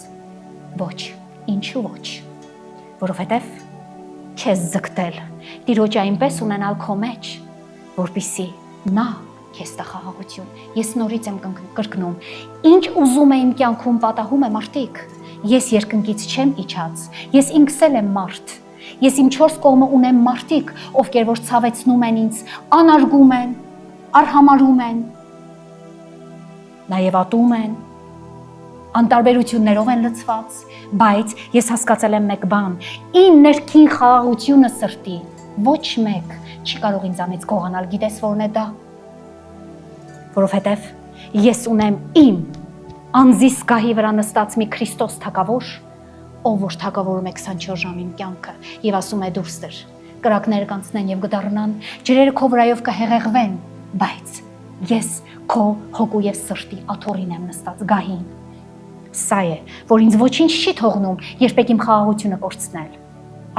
Ոչ, ինչու ոչ։ Որովհետև չես ձգտել Տիրոջ այնպես ունենալ քո մեջ, որպեսզի նա քեզ տա խաղաղություն։ Ես նորից եմ կրկնում, ինչ ուզում է իմ կյանքում պատահում է մարդիկ։ Ես երկնքից չեմ իջած, ես ինքս էլ եմ մարդ։ Ես իմ 4 կողմը ունեմ մարդիկ, ովքեր որ ցավեցնում են ինձ, անարգում են, արհամարում են, նաև ատում են, անտարբերություններով են լցված, բայց ես հասկացել եմ մեկ բան, իմ ներքին խաղաղությունը սրտի, ոչ մեկ չի կարող ինձանից գողանալ, գիտես որն է դա, որովհետև ես ունեմ իմ անձիս գահի վրա նստած մի Քրիստոս թագավոր, ով որ թագավորում է 24 ժամ իմ կյանքը եւ ասում է դուրս դեր, կրակները կանցնեն եւ կդառնան, ջրերը քո վրայով կհեղեղվեն, բայց ես քո հոգու եւ սրտի աթոռին եմ նստած գահին։ Սա է, որ ինձ ոչինչ չի թողնում երբեք իմ խաղաղությունը կորցնել։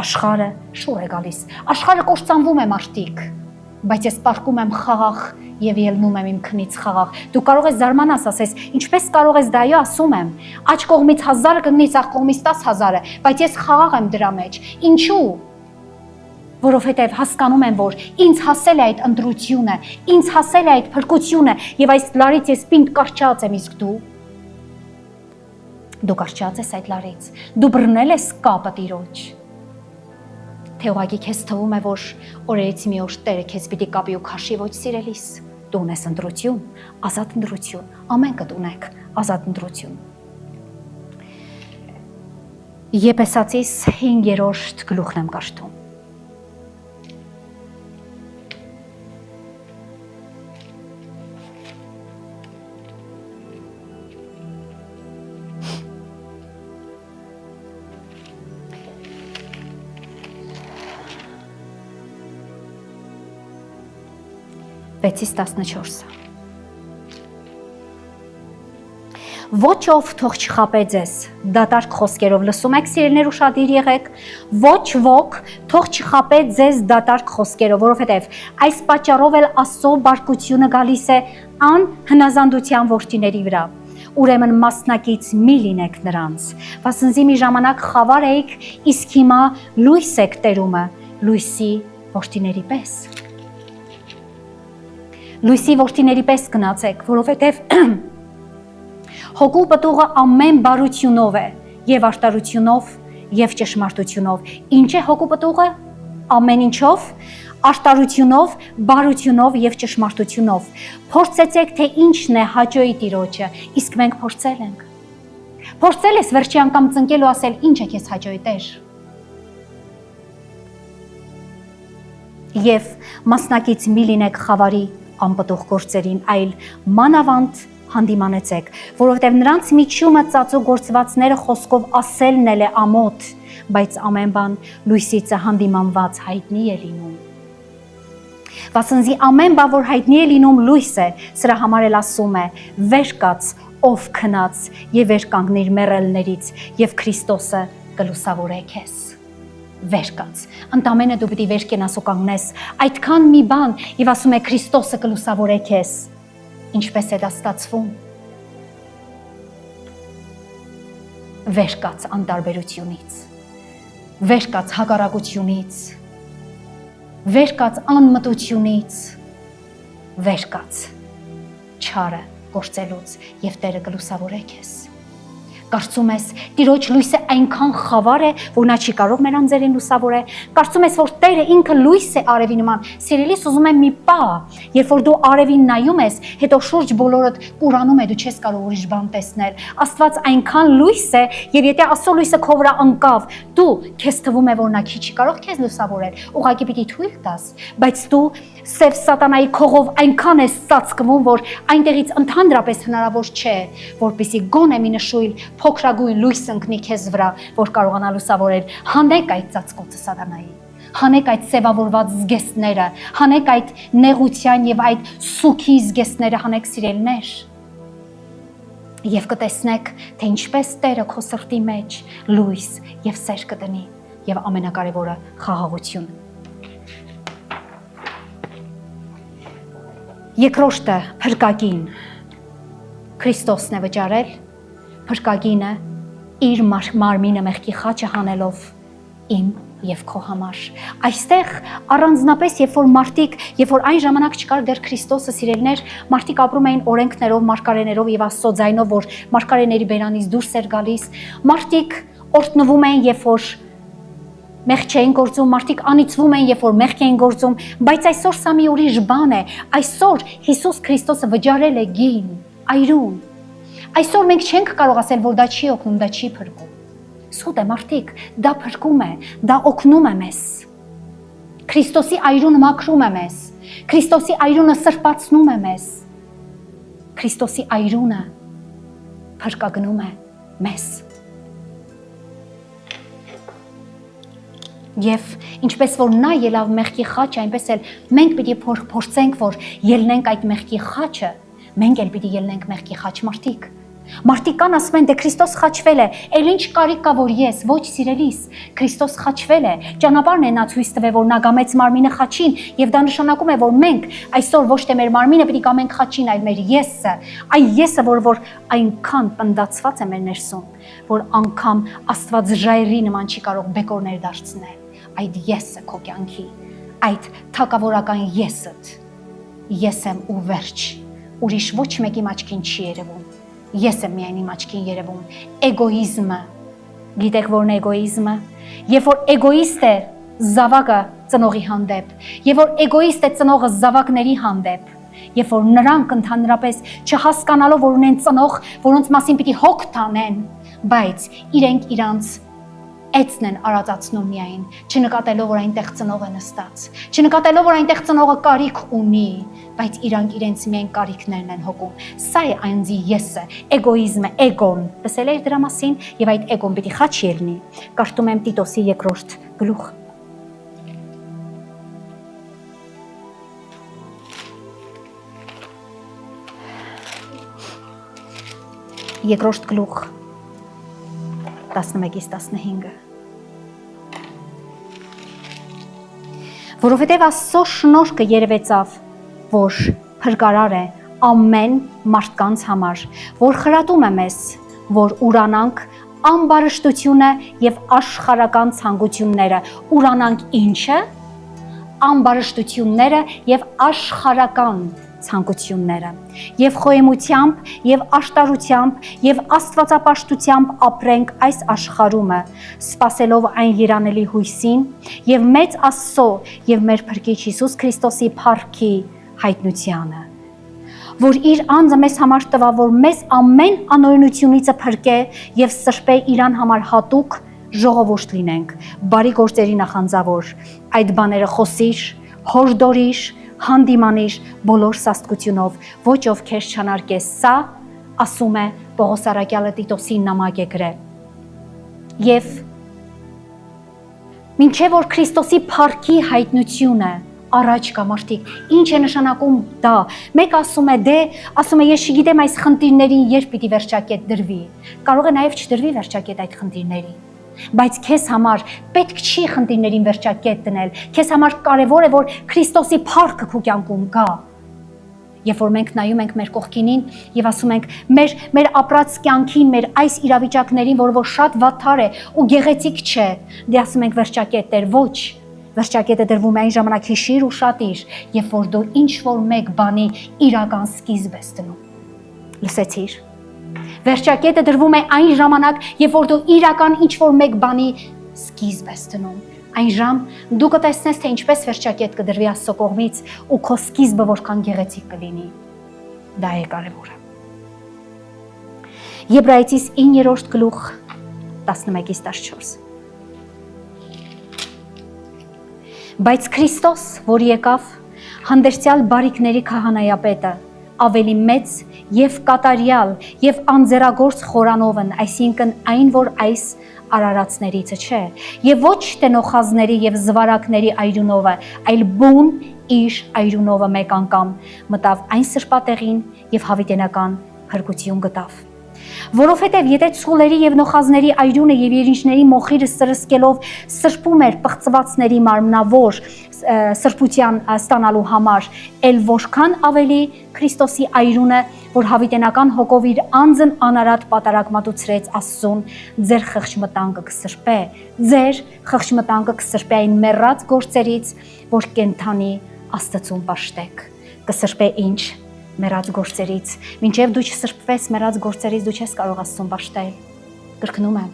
Աշխարհը շուռ է գալիս, աշխարհը կործանվում է մարդիկ, բայց ես պարկում եմ խաղաղ եւ ելնում եմ իմ քնից խաղաղ։ Դու կարող ես զարմանաս, ասես, ինչպես կարող ես դա, այո, ասում եմ, աջ կողմից 1000 կգնի, ցախ կողմից 10000-ը, բայց ես խաղաղ եմ դրա մեջ։ Ինչու՞։ Որովհետեւ հասկանում եմ, որ ինձ հասել է այդ ընտրությունը, ինձ հասել է այդ փրկությունը եւ այս լարից ես պինդ կարճած եմ, իսկ դու կարճած ես այդ լարից։ Դու բռնել ես կապը Տիրոջ։ Թե ուղղակի քեզ թվում է, որ օրերից մի օր Տերը քեզ պիտի կապի ու քաշի, ոչ սիրելիս, դու ունես ընտրություն, ազատ ընտրություն, ամենքդ ունեք ազատ ընտրություն։ Եփեսացիս 5-րդ գլուխն եմ կարդում։ Վեցից 14-ը։ Ոչ ով թող չխապե ձեզ, դատարկ խոսքերով լսում եք, սիրելիներ ուշադիր եղեք, ոչ ոք թող չխապե ձեզ դատարկ խոսքերով, որովհետև այս պատճառով էլ Աստծո բարկությունը գալիս է անհնազանդության որդիների վրա։ Ուրեմն մասնակից մի լինեք նրանց, վասնզի մի ժամանակ խավար էիք, իսկ հիմա լույս եք տերումը, լույսի որդիների պես։ Լույսի որդիների պես գնացեք, որովհետև հոգու պտուղը ամեն բարությունով է, եւ արտարությունով, եւ ճշմարտությունով։ Ինչ է հոգու պտուղը? Ամեն ինչով, արտարությունով, բարությունով եւ ճշմարտությունով։ Փորձեցեք, թե ինչն է հաճոյի Տիրոջը, իսկ մենք փորձել ենք։ Փորձել ես վերջի անգամ ծնկել ու ասել, ինչ է քեզ հաճոյի Տեր։ Եվ մասնակից մի լինեք խավարի անպտուղ գործերին, այլ մանավանդ հանդիմանեցեք, որովհետև նրանց միջումը ծածու գործվածները խոսքով ասելն էլ է ամոթ, բայց ամեն բան լույսից հանդիմանված հայտնի է լինում։ Վասնզի ամեն բան, որ հայտնի է լինում, լույս է, սրա համար էլ ասում է, վեր կաց, ով քնած եւ վեր կանգնիր մեռելներից եւ Քրիստոսը կլուսավորե քեզ։ Վեր կաց, ընդամենը դու պիտի վեր կենաս ու կանգնես, այդքան մի բան եւ ասում է Քրիստոսը կլուսավորե քեզ։ Ինչպես է դա ստացվում։ Վեր կաց անտարբերությունից, վեր կաց հակառակությունից, վեր կաց անմտությունից, վեր կաց չարը գործելուց եւ Տերը կլուսավորե քեզ։ Կարծում ես Տիրոջ լույսը այնքան խավար է, որ նա չի կարող մեր անձերին լուսավորել։ Կարծում ես, որ Տերը ինքը լույս է արևի նման։ Սիրելիս, ուզում եմ մի պահ, երբ որ դու արևին նայում ես, հետո շուրջ բոլորդ կուրանում է, դու չես կարող ուրիշ բան տեսնել։ Աստված այնքան լույս է, եւ եթե Աստծո լույսը քո վրա ընկավ, դու քեզ թվում է, որ նա չի կարող քեզ լուսավորել։ Ուղղակի պիտի թույլ տաս, բայց դու սև սատանայի քողով այնքան ես ծածկվում, որ այնտեղից ընդհանրապես հնարավոր չէ, որպեսզի գոնե մի նշույլ փոքրագույն լույս ընկնի քեզ վրա, որ կարողանա լուսավորել։ Հանեք այդ ծածկոցը սատանայի, հանեք այդ սևավորված զգեստները, հանեք այդ նեղության եւ այդ սուքի զգեստները, հանեք սիրելիներ։ Եվ կտեսնեք, թե ինչպես Տերը քո սրտի մեջ լույս եւ սեր կդնի, եւ ամենակարևորը խաղաղություն։ Երկրորդը փրկագին Քրիստոսն է վճարել, փրկագինը իր մարմինը մեղքի խաչը հանելով իմ եւ քո համար։ Այստեղ առանձնապես երբ որ մարդիկ, երբ որ այն ժամանակ չկար դեռ Քրիստոսը, սիրելիներ, մարդիկ ապրում էին օրենքներով, մարգարեներով եւ Աստծո ձայնով, որ մարգարեների բերանից դուրս էր գալիս։ Մարդիկ օրհնվում էին, երբ որ մեղք չէին գործում, մարդիկ անիծվում են, երբ որ մեղք էին գործում, բայց այսօր սա մի ուրիշ բան է։ Այսօր Հիսուս Քրիստոսը վճարել է գին, այրուն։ Այսօր մենք չենք կարող ասել, որ դա չի օգնում, դա չի փրկում։ Սուտ է, մարդիկ, դա փրկում է, դա օգնում է մեզ։ Քրիստոսի այրունը մաքրում է մեզ։ Քրիստոսի այրունը սրբացնում է մեզ։ Քրիստոսի այրունը փրկագնում է մեզ։ Եվ ինչպես որ նա ելավ մեղքի խաչը, այնպես էլ մենք պիտի փորձենք, որ ելնենք այդ մեղքի խաչը, մենք էլ պիտի ելնենք մեղքի խաչ, մարդիկ։ Մարդիկ կան ասում են, դե Քրիստոս խաչվել է, էլ ինչ կարիք կա, որ ես, ոչ սիրելիս, Քրիստոս խաչվել է, ճանապարհն է նա ցույց տվել, որ նա գամեց մարմինը խաչին, եւ դա նշանակում է, որ մենք այսօր ոչ թե մեր մարմինը պիտի գամենք խաչին, այլ մեր եսը, այն եսը, որ այնքան պնդացված է մեր ներսում, որ անգամ Աստված ժայռի նման չի կարող բեկորներ դարձնել, այդ եսը քո կյանքի, այդ թակավորական եսդ, ես եմ ու վերջ, ուրիշ ոչ մեկի աչքին չի երևում։ Ես եմ միայն իմ աչքին երևում, էգոիզմը, գիտեք որն է էգոիզմը, երբ որ էգոիստ է զավակը ծնողի հանդեպ, երբ որ էգոիստ է ծնողը զավակների հանդեպ, երբ որ նրանք ընդհանրապես չհասկանալով, որ ունեն ծնող, որոնց մասին պիտի հոգ տանեն, բայց իրենք իրանց էցն են արածացնում միայն, չնկատելով, որ այնտեղ ծնողը նստած, չնկատելով, որ այնտեղ ծնողը կարիք ունի, բայց իրանք իրենց միայն կարիքներն են հոգում։ Սա է այնձի եսը, էգոիզմը, էգոն։ Լսել եք դրա մասին, եւ այդ էգոն պիտի խաչ ելնի։ Կարդում եմ Տիտոսի 2-րդ գլուխ։ Երկրորդ գլուխ 11-ից 15-ը։ Որովհետև Աստծո շնորհքը երևեցավ, որ փրկարար է ամեն մարդկանց համար, որ խրատում է մեզ, որ ուրանանք ամբարշտությունը եւ աշխարհական ցանկությունները, ուրանանք ինչը, ամբարշտությունները եւ աշխարհական ցանկությունները, եւ խոհեմությամբ եւ աշտարությամբ եւ աստվածապաշտությամբ ապրենք այս աշխարհումը, սпасելով այն երանելի հույսին եւ մեծ Աստծո եւ մեր Փրկիչ Հիսուս Քրիստոսի փառքի հայտնությանը, որ իր անձը մեզ համար տվա, որ մեզ ամեն անօրենությունից փրկե եւ սրբե իրան համար հատուկ ժողովուրդ լինենք, բարի գործերի նախանձավոր, այդ բաները խոսիր, հորդորիր, հանդիմանիր բոլոր սաստկությունով, ոչ ովքեր չանարգես, սա ասում է Պողոս առաքյալը Տիտոսին նամակ է գրել։ Եվ մինչև որ Քրիստոսի փառքի հայտնությունը առաջ կա մարդիկ։ Ինչ է նշանակում դա։ Մեկ ասում է, ասում է, ես չգիտեմ այս խնդիրներին երբ պիտի վերջակետ դրվի։ Կարող է նաև չդրվի վերջակետ այդ խնդիրներին։ Բայց քեզ համար պետք չի խնդիրներին վերջակետ դնել։ Քեզ համար կարևոր է, որ Քրիստոսի փառքը քո կյանքում գա։ Երբ որ մենք նայում ենք մեր կողքինին եւ ասում ենք մեր ապրած կյանքին, մեր այս իրավիճակներին, որ շատ վատթար է ու գեղեցիկ չէ, դե ասում ենք վերջակետ դեր, ոչ։ Վերջակետը դրվում է այն ժամանակ հիշիր ու շատիր, երբ որ դու ինչ որ մեկ բանի իրական սկիզբ ես դնում։ Լսեցիր։ Վերջակետը դրվում է այն ժամանակ, երբ որ դու իրական ինչ որ մեկ բանի սկիզբ ես դնում։ Այն ժամ դու կտեսնես, թե ինչպես վերջակետ կդրվի Աստծո կողմից ու քո սկիզբը որքան գեղեցիկ կլինի։ Դա է կարևորը։ Եբրայեցիս 9-րդ գլուխ 11-14։ Բայց Քրիստոս, որ եկավ, հանդերձյալ բարիքների քահանայապետը, ավելի մեծ եւ կատարյալ եւ անձեռագործ խորանովն, այսինքն այն, որ այս արարածներիցը չէ, եւ ոչ թե նոխազների եւ զվարակների այրունովը, այլ բուն իր այրունովը մեկ անգամ մտավ այն սրբատեղին եւ հավիտենական փրկություն գտավ։ Որովհետև եթե ցուլերի եւ նոխազների այրունը եւ երինջների մոխիրը սրսկելով սրբում էր պղծվածների մարմնավոր սրբության ստանալու համար, ել որքան ավելի Քրիստոսի այրունը, որ հավիտենական հոգով իր անձն անարատ պատարակ մատուցրեց Աստծուն, ձեր խղճմտանքը կսրբե, ձեր խղճմտանքը կսրբե այն մեռած գործերից, որ կենթանի Աստծուն պաշտեք, կսրբե ինչ մեռած գործերից, մինչև դու չսրբվես մեռած գործերից, դու չես կարող Աստծուն պաշտել։ Կրկնում եմ,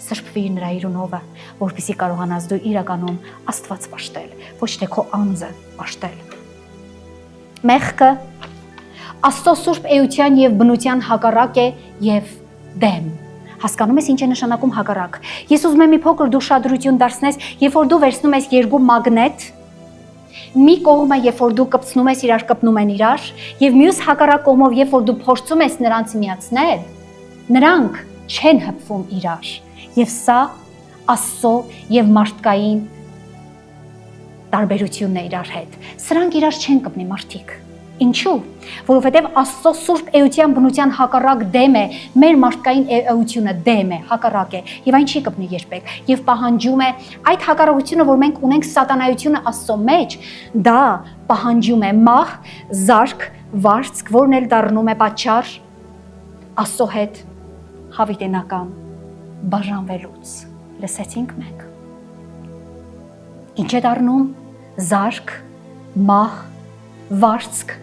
սրբվիր նրա իրունովը, որպեսզի կարողանաս դու իրականում Աստված պաշտել, ոչ թե քո անձը պաշտել։ Մեղքը Աստծո սուրբ էության եւ բնության հակառակ է եւ դեմ։ Հասկանում ես ինչ է նշանակում հակառակ։ Ես ուզում եմ մի փոքր դու շադրություն դարձնես, երբ որ դու վերցնում ես երկու մագնետ, մի կողմը երբ որ դու կպցնում ես իրար, կպնում են իրար, եւ մյուս հակառակ կողմով երբ որ դու փորձում ես նրանց միացնել, նրանք չեն հպվում իրար։ Եվ սա Աստծո եւ մարդկային տարբերությունն է իրար հետ։ Սրանք իրար չեն կպնի մարդիկ։ Ինչու՞։ Որովհետև Աստծո սուրբ էության բնության հակառակ դեմ է, մեր մարդկային էությունը դեմ է, հակառակ է, եւ այն չի կպնի երբեք, եւ պահանջում է այդ հակառակությունը, որ մենք ունենք սատանայությունը Աստծո մեջ, դա պահանջում է մահ, զարք, վարձք, որն էլ դառնում է պատճառ Աստծո հետ հավիտենական բաժանվելուց։ Լսեցինք մենք։ Ինչ է դառնում զարք, մահ, վարձք,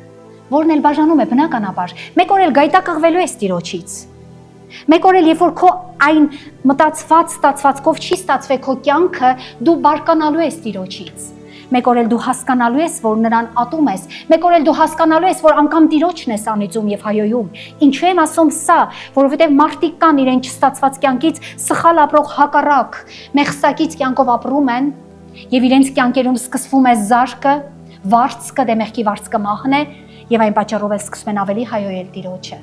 որն էլ բաժանում է բնականաբար, մեկ օր էլ գայթակղվելու ես Տիրոջից։ Մեկ օր էլ երբ որ քո այն մտածված ստացվածքով չի ստացվի քո կյանքը, դու բարկանալու ես Տիրոջից։ Մեկ օր էլ դու հասկանալու ես, որ նրան ատում ես։ Մեկ օր էլ դու հասկանալու ես, որ անգամ Տիրոջն ես անիծում եւ հայոյում։ Ինչու եմ ասում սա, որովհետեւ մարդիկ կան իրեն չստացված կյանքից սխալ ապրող հակառակ, մեղսակից կյանքով ապրում են եւ իրենց կյանքերում սկսվում է զարկը, վարձքը, դե մեղքի վարձքը մահն է եւ այն պատճառով էլ սկսում են ավելի հայոյել Տիրոջը։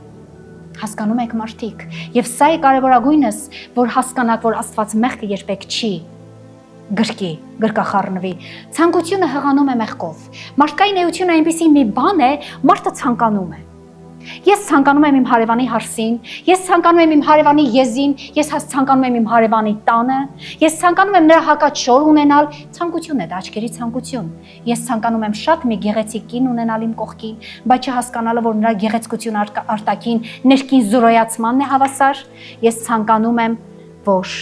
Հասկանում եք մարդիկ, եւ սա է կարեւորագույնս, որ հասկանաք, որ Աստված մեղքը երբեք չի գրկախառնվի։ Ցանկությունը հղանում է մեղքով։ Մարդկային էությունը այնպիսի մի բան է, մարդը ցանկանում է։ Ես ցանկանում եմ իմ հարևանի հարսին, ես ցանկանում եմ իմ հարևանի եզին, ես ցանկանում եմ իմ հարևանի տանը, ես ցանկանում եմ նրա հակաչոր ունենալ, ցանկություն է դա, աչքերի ցանկություն։ Ես ցանկանում եմ շատ մի գեղեցիկ կին ունենալ իմ կողքին, բայց չհասկանալը, որ նրա գեղեցկություն արտաքին ներքին զորոյացմանն է հավասար, ես ցանկանում եմ, որ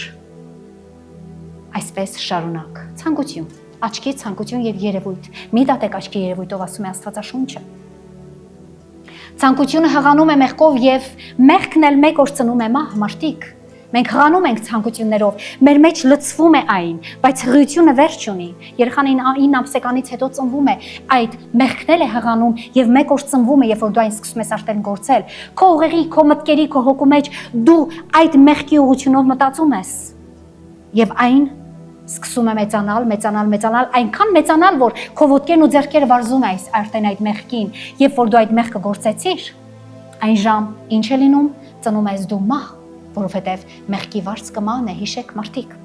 այսպես շարունակ։ Ցանկություն, աչքի ցանկություն եւ երևույթ։ Մի դատեք աչքի երևույթով, ասում է Աստվածաշունչը։ Ցանկությունը հղանում է մեղքով եւ մեղքն էլ մեկ օր ծնում է մահ, մարդիկ։ Մենք հղանում ենք ցանկություններով, մեր մեջ լցվում է այն, բայց հղիությունը վերջ ունի։ Երեխան 9 ամսեկանից հետո ծնվում է, այդ մեղքն էլ է հղանում եւ մեկ օր ծնվում է, երբ որ դու այն սկսում ես արդեն գործել։ Քո ուղեղի, քո մտքերի, քո հոգու մեջ դու այդ մեղքի ուղղությունով մտածում ես։ Եվ այն սկսում է մեծանալ, այնքան մեծանալ, որ քո ոտքերն ու ձեռքերը վարզում է արդեն այդ մեղքին, երբ որ դու այդ մեղքը գործեցիր, այն ժամ ինչ է լինում, ծնում ես դու մահ, որովհետև մեղքի վարձքը մահն է, հիշեք մարդիկ։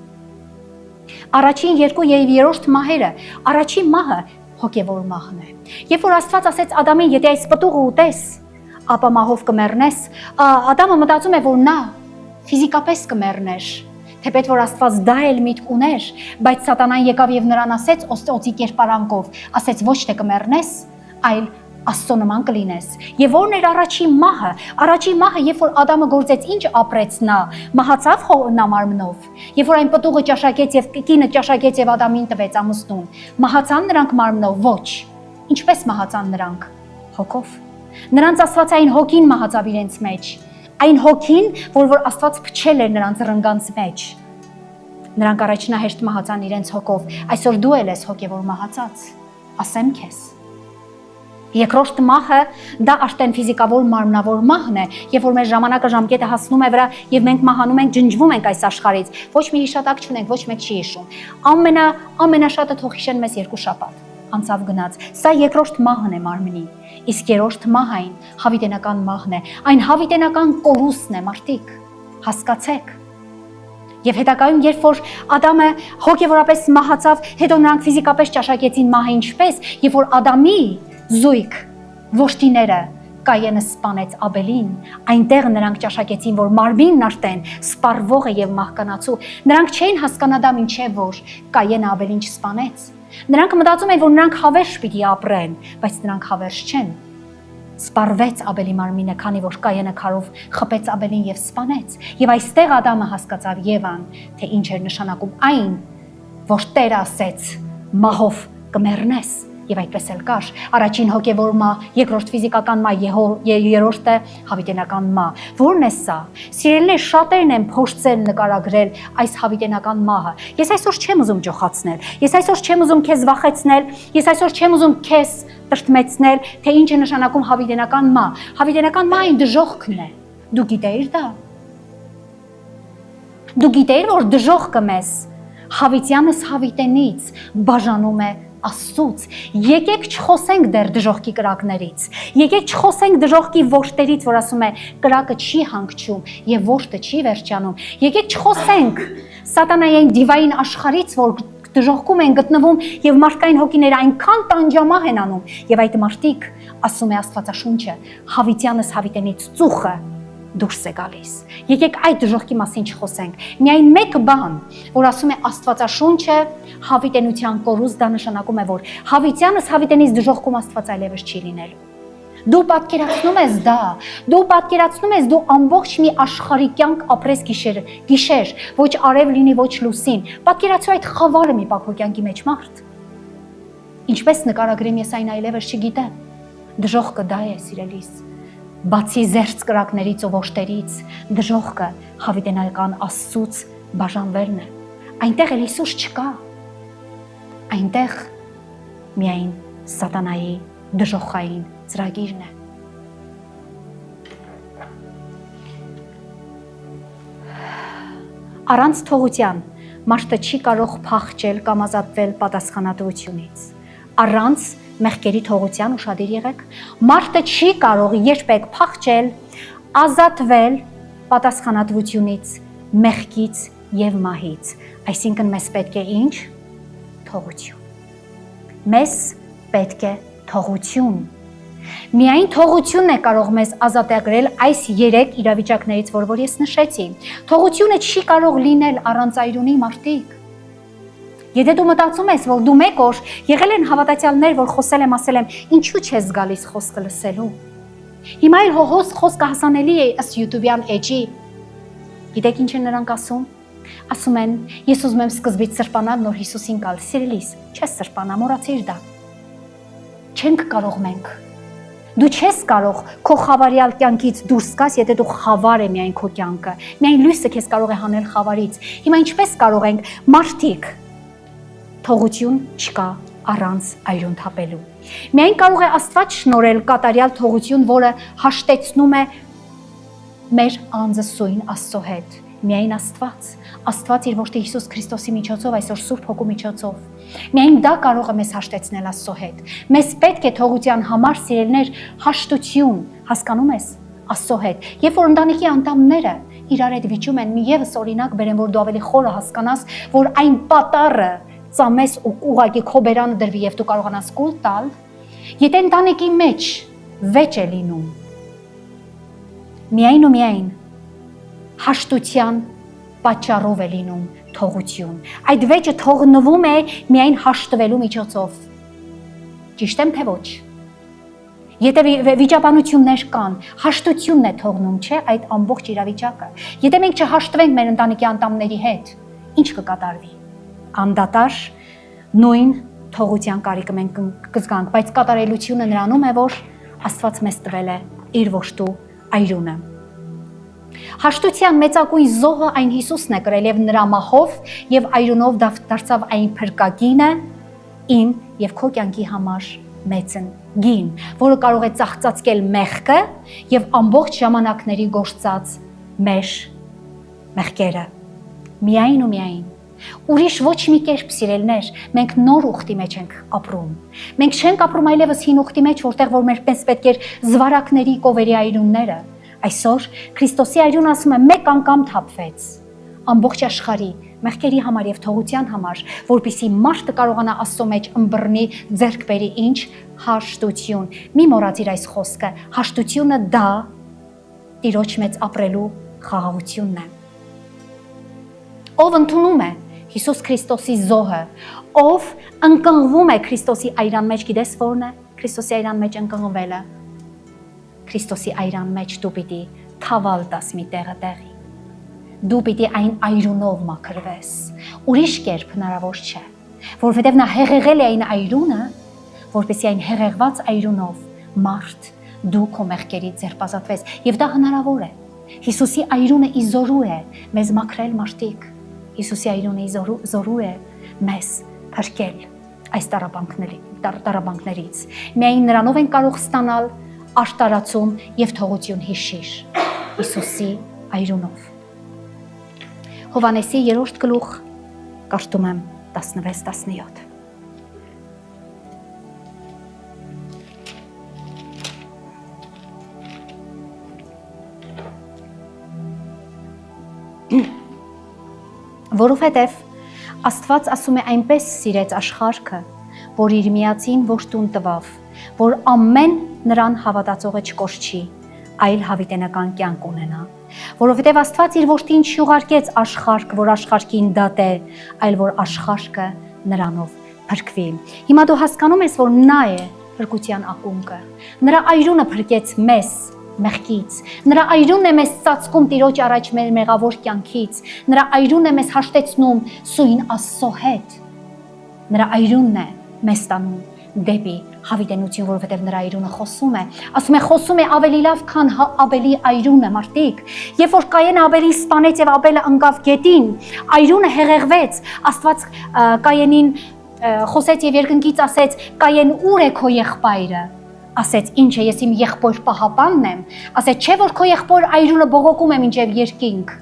Առաջին 2 եւ 3-րդ մահերը, առաջին մահը հոգևոր մահն է։ Երբ որ Աստված ասեց Ադամին, եթե այս պտուղը ուտես, ապա մահով կմեռնես, Ադամը մտածում է, որ նա ֆիզիկապես կմեռներ, թեպետ որ Աստված դա էլ միտք ուներ, բայց Սատանան եկավ եւ նրան ասեց օծի կերպարանքով, ասեց ոչ թե կմեռնես, այլ Աստծո նման կլինես։ Եվ որն էր առաջին մահը։ Առաջին մահը, երբ որ Ադամը գործեց, ինչ ապրեց նա, մահացավ նա մարմնով։ Երբ որ այն պտուղը ճաշակեց եւ կինը ճաշակեց եւ Ադամին տվեց ամուսնուն, մահացան նրանք մարմնով, ոչ։ Ինչպես մահացան նրանք։ Հոգով։ Նրանց Աստվածային հոգին մահացավ իրենց մեջ։ Այն հոգին, որ Աստված փչել էր նրանց ռնգանց մեջ։ Նրանք առաջնահերթ մահացան իրենց հոգով։ Այսօր դու էլ ես հոգևոր մահացած։ Ասեմ քեզ։ Երկրորդ մահը դա աշտեն ֆիզիկավոր մարմնավոր մահն է, երբ որ մեր ժամանակը ժամկետը հասնում է վրա եւ մենք մահանում ենք, ջնջվում ենք այս աշխարհից։ Ոչ մի հիշատակ չունենք, ոչ մեկ չի հիշում։ Ամենաշատը թող հիշեն մեզ 2 շաբաթ։ Անցավ գնաց։ Սա երկրորդ մահն է մարմնի։ Իսկ երրորդ մահն հավիտենական մահն է։ Այն հավիտենական կորուստն է, մարդիկ։ Հասկացեք։ Եվ հետագայում, երբ որ Ադամը հոգևորապես մահացավ, հետո նրանք ֆիզիկապես ճաշակեցին մահը ինչպես, երբ որ Ադամի զույգ ոշտիները Կայենը սպանեց Աբելին, այնտեղ նրանք ճաշակեցին, որ մարմինն արդեն սպառվող է եւ մահկանացու։ Նրանք չէին հասկանա դա մինչեւ որ Կայենը Աբելին չսպանեց։ Նրանք մտածում էին, որ նրանք հավերժ պիտի ապրեն, բայց նրանք հավերժ չեն։ Սպառվեց Աբելի մարմինը, քանի որ Կայենը քարով խփեց Աբելին եւ սպանեց։ Եվ այստեղ Ադամը հասկացավ Եվան, թե ինչ էր նշանակում այն, որ Տերը ասեց՝ մահով կմեռնես։ Եվ այդպես էլ կար։ Առաջին հոգևոր մահ, երկրորդ ֆիզիկական մահ, երրորդը հավիտենական մահ։ Որն է սա։ Սիրելիներ, շատերն են փորձել նկարագրել այս հավիտենական մահը։ Ես այսօր չեմ ուզում ջոխացնել։ Ես այսօր չեմ ուզում քեզ վախեցնել։ Ես այսօր չեմ ուզում քեզ տրտմեցնել, թե ինչ է նշանակում հավիտենական մահ։ Հավիտենական մահը դժոխքն է։ Դու գիտեիր դա։ Դու գիտեիր, որ դժոխքը մեզ հավիտյանս հավիտենից բաժանում է Աստծուց։ Եկեք չխոսենք դեռ դժոխքի կրակներից։ Եկեք չխոսենք դժոխքի ворտերից, որ ասում է կրակը չի հանգչում եւ ворտը չի վերջանում։ Եկեք չխոսենք սատանային դիվային աշխարհից, որ դժոխքում են գտնվում եւ մարդկային հոգիները այնքան տանջամահ են անում եւ այդ մարդիկ, ասում է Աստվածաշունչը, հավիտյանս հավիտենից ծուխը դուրս է գալիս։ Եկեք այդ դժոխքի մասին չխոսենք։ Միայն մեկ բան, որ ասում է Աստվածաշունչը, հավիտենության կորուստ, դա նշանակում է, որ հավիտյանս հավիտենից դժոխքում Աստված այլևս չի լինելու։ Դու պատկերացնում ես դա, դու պատկերացնում ես դու ամբողջ մի աշխարհի կյանք ապրես գիշեր, ոչ արև լինի, ոչ լուսին։ Պատկերացրու այդ խավարը մի փոքր կյանքի մեջ մարդ։ Ինչպես նկարագրեմ ես այն այլևս չգիտեմ։ Դժոխքը դա է, սիրելիս։ Բացի զերծ կրակներից ու ոշտերից, դժոխքը հավիտենական Աստծուց բաժանվելն է։ Այնտեղ էլ Հիսուս չկա։ Այնտեղ միայն սատանայի դժոխային ծրագիրն է։ Առանց թողության մարդը չի կարող փախչել կամ ազատվել պատասխանատվությունից։ Առանց մեղքերի թողության ուշադիր եղեք, մարդը չի կարող երբեք փախչել, ազատվել պատասխանատվությունից, մեղքից եւ մահից։ Այսինքն մեզ պետք է ինչ? Թողություն։ Մեզ պետք է թողություն։ Միայն թողությունն է կարող մեզ ազատագրել այս 3 իրավիճակներից, որ ես նշեցի։ Թողությունը չի կարող լինել առանց այրունի, մարդիկ։ Եթե դու մտածում ես, որ դու մեկ օր եղել են հավատացյալներ, որ խոսել եմ, ասել եմ, ինչու չես գալիս խոսքը լսելու։ Հիմա էլ հոհոս խոսքը հասանելի է ըստ YouTube-յան էջի։ Գիտեք ինչ են նրանք ասում։ Ասում են, ես ուզում եմ սկզբից սրբանալ, նոր Հիսուսին գալ։ Սիրելիս, չես սրբանա, մոռացիր դա։ Չենք կարող մենք։ Դու չես կարող քո խավարյալ կյանքից դուրս գաս, եթե դու խավար է միայն քո կյանքը։ Միայն լույսը քեզ կարող է հանել խավարից։ Հիմա ինչպես կարող ենք մարդիկ թողություն չկա առանց այրուն թափելու։ Միայն կարող է Աստված շնորհել կատարյալ թողություն, որը հաշտեցնում է մեր անձը սույն Աստծո հետ։ Միայն Աստված իր որդի Հիսուս Քրիստոսի միջոցով, այսօր Սուրբ Հոգու միջոցով։ Միայն դա կարող է մեզ հաշտեցնել Աստծո հետ։ Մեզ պետք է թողության համար, սիրելիներ, հաշտություն, հասկանում ես, Աստծո հետ։ Երբ որ ընտանիքի անդամները իրար հետ վիճում են, մի եւս օրինակ բերեմ, որ դու ավելի խորը հասկանաս, որ այն պատառը ծամես ու ուղակի քո բերանը դրվի եւ դու կարողանաս կուլ տալ, եթե ընտանիքի մեջ վեճ է լինում, միայն ու միայն հաշտության պատճառով է լինում թողություն։ Այդ վեճը թողնվում է միայն հաշտվելու միջոցով։ Ճիշտ եմ թե ոչ։ Եթե վիճաբանություններ կան, հաշտությունն է թողնում, չէ, այդ ամբողջ իրավիճակը։ Եթե մենք չհաշտվենք մեր ընտանիքի անդամների հետ, ինչ կկատարվի։ Անդադար նույն թողության կարիքը մենք կզգանք, բայց կատարելությունը նրանում է, որ Աստված մեզ տվել է իր ողջու այրունը։ Հաշտության մեծագույն զոհը այն Հիսուսն է կրել եւ նրա մահով եւ այրունով դարձավ այն փրկագինը իմ եւ քո կյանքի համար մեծն գին, որը կարող է ծաղծացկել մեղքը եւ ամբողջ ժամանակների գործած մեր մեղքերը։ Միայն ու միայն ուրիշ ոչ մի կերպ, սիրելներ, մենք նոր ուխտի մեջ ենք ապրում։ Մենք չենք ապրում այլևս հին ուխտի մեջ, որտեղ որ մեր պես պետք էր զվարակների կովերի այրունները։ Այսօր Քրիստոսի այրունը ասում է մեկ անգամ թափվեց ամբողջ աշխարհի մեղքերի համար եւ թողության համար, որպեսզի մարդը կարողանա Աստծո մեջ ըմբռնի ձեռք բերի ինչ հաշտություն։ Մի մոռացիր այս խոսքը, հաշտությունը դա Տիրոջ մեջ ապրելու խաղաղությունն է։ Ով ընդունում է Հիսուս Քրիստոսի զոհը, ով ընկղվում է Քրիստոսի այրան մեջ, գիտես որն է Քրիստոսի այրան մեջ ընկղմվելը։ Քրիստոսի այրան մեջ դու պիտի թավալ տաս մի տեղը տեղի։ Դու պիտի այն այրունով մաքրվես։ Ուրիշ կերպ հնարավոր չէ, որովհետև նա հեղեղել է այն այրունը, որպեսզի այն հեղեղված այրունով մարդ դու քո մեղքերից ձերբազատվես, եւ դա հնարավոր է։ Հիսուսի այրունը իզորու է մեզ մաքրել մարդիկ։ Հիսուսի այրունը իզորու է մեզ փրկել այս տառապանքներից։ Միայն նրանով են կարող ստանալ աշտարացում եւ թողություն հիշիր Հիսուսի այրունով։ Հովհաննեսի 3-րդ գլուխ կարդում եմ 16-17։ Որովհետև Աստված ասում է այնպես սիրեց աշխարհը, որ իր միածին որդուն տվավ, որ ամեն նրան հավատացողը չկորչի, այլ հավիտենական կյանք ունենա։ Որովհետև Աստված իր որդին չուղարկեց աշխարհ, որ աշխարհին դատե, այլ որ աշխարհը նրանով փրկվի։ Հիմա դու հասկանում ես, որ նա է փրկության ակունքը։ Նրա այրունը փրկեց մեզ մեղքից։ Նրա այրունն է մեզ ծածկում Տիրոջ առաջ մեր մեղավոր կյանքից։ Նրա այրունն է մեզ հաշտեցնում սույն Աստծո հետ։ Նրա այրունն է մեզ տանում դեպի հավիտենություն, որովհետև նրա այրունը խոսում է, ասում է խոսում է ավելի լավ, քան Աբելի այրունը, մարդիկ։ Երբ որ Կայենը Աբելին սպանեց եւ Աբելը ընկավ գետին, այրունը հեղեղվեց, Աստված Կայենին խոսեց եւ երկնքից ասեց. Կայեն, ուր է քո եղբայրը։ Ասեց, ինչ է, ես իմ եղբոր պահապանն եմ։ Ասեց, չէ՞ որ քո եղբոր այրունը բողոքում է մինչև երկինք։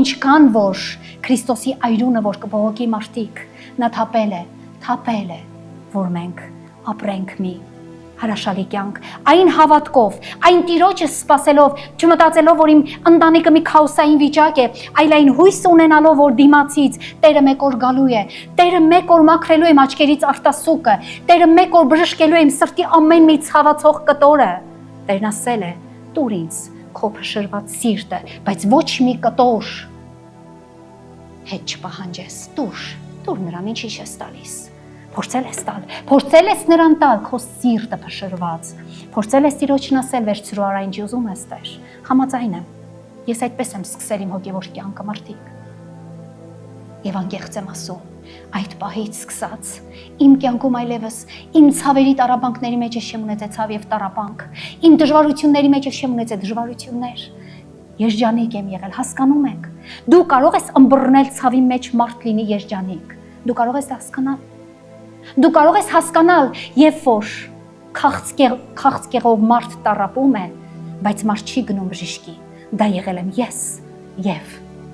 Ինչքան որ Քրիստոսի այրունը, որ կբողոքի մարդիկ, նա թափել է, որ մենք ապրենք մի հրաշալի կյանք, այն հավատքով, այն Տիրոջը սպասելով, չմտածելով, որ իմ ընտանիքը մի քաոսային վիճակ է, այլ այն հույս ունենալով, որ դիմացից Տերը մեկ օր գալու է, Տերը մեկ օր մաքրելու է աչքերից արտասուքը, Տերը մեկ օր բժշկելու է իմ սրտի ամեն մի ցավացող կտորը։ Տերն ասել է. «Տուր ինձ քո փշրված սիրտը, բայց ոչ մի կտոր հետ չպահանջես, տուր նրան, ինչի՞ ես տալիս։ Փորձել ես տալ, փորձել ես նրան տալ քո սիրտը փշրված, փորձել ես Տիրոջն ասել վերցրու արա ինչ ուզում ես Տեր։ Համաձայն եմ, ես այդպես եմ սկսել իմ հոգևոր կյանքը, մարդիկ։ Եվ անկեղծ եմ ասում, այդ պահից սկսած իմ կյանքում այլևս իմ ցավերի տառապանքների մեջ է շեմ ունեցել ցավ եւ տառապանք, իմ դժվարությունների մեջ է շեմ ունեցել դժվարություններ։ Երջանիկ եմ եղել, հասկանում եք։ Դու կարող ես ըմբռնել ցավի մեջ մարդ լինի երջանիկ։ Դու կարող ես հասկանալ։ Դու կարող ես հասկանալ, երբ որ քաղցկեղով մարդ տառապում է, բայց մարդ չի գնում բժշկի։ Դա եղել եմ ես եւ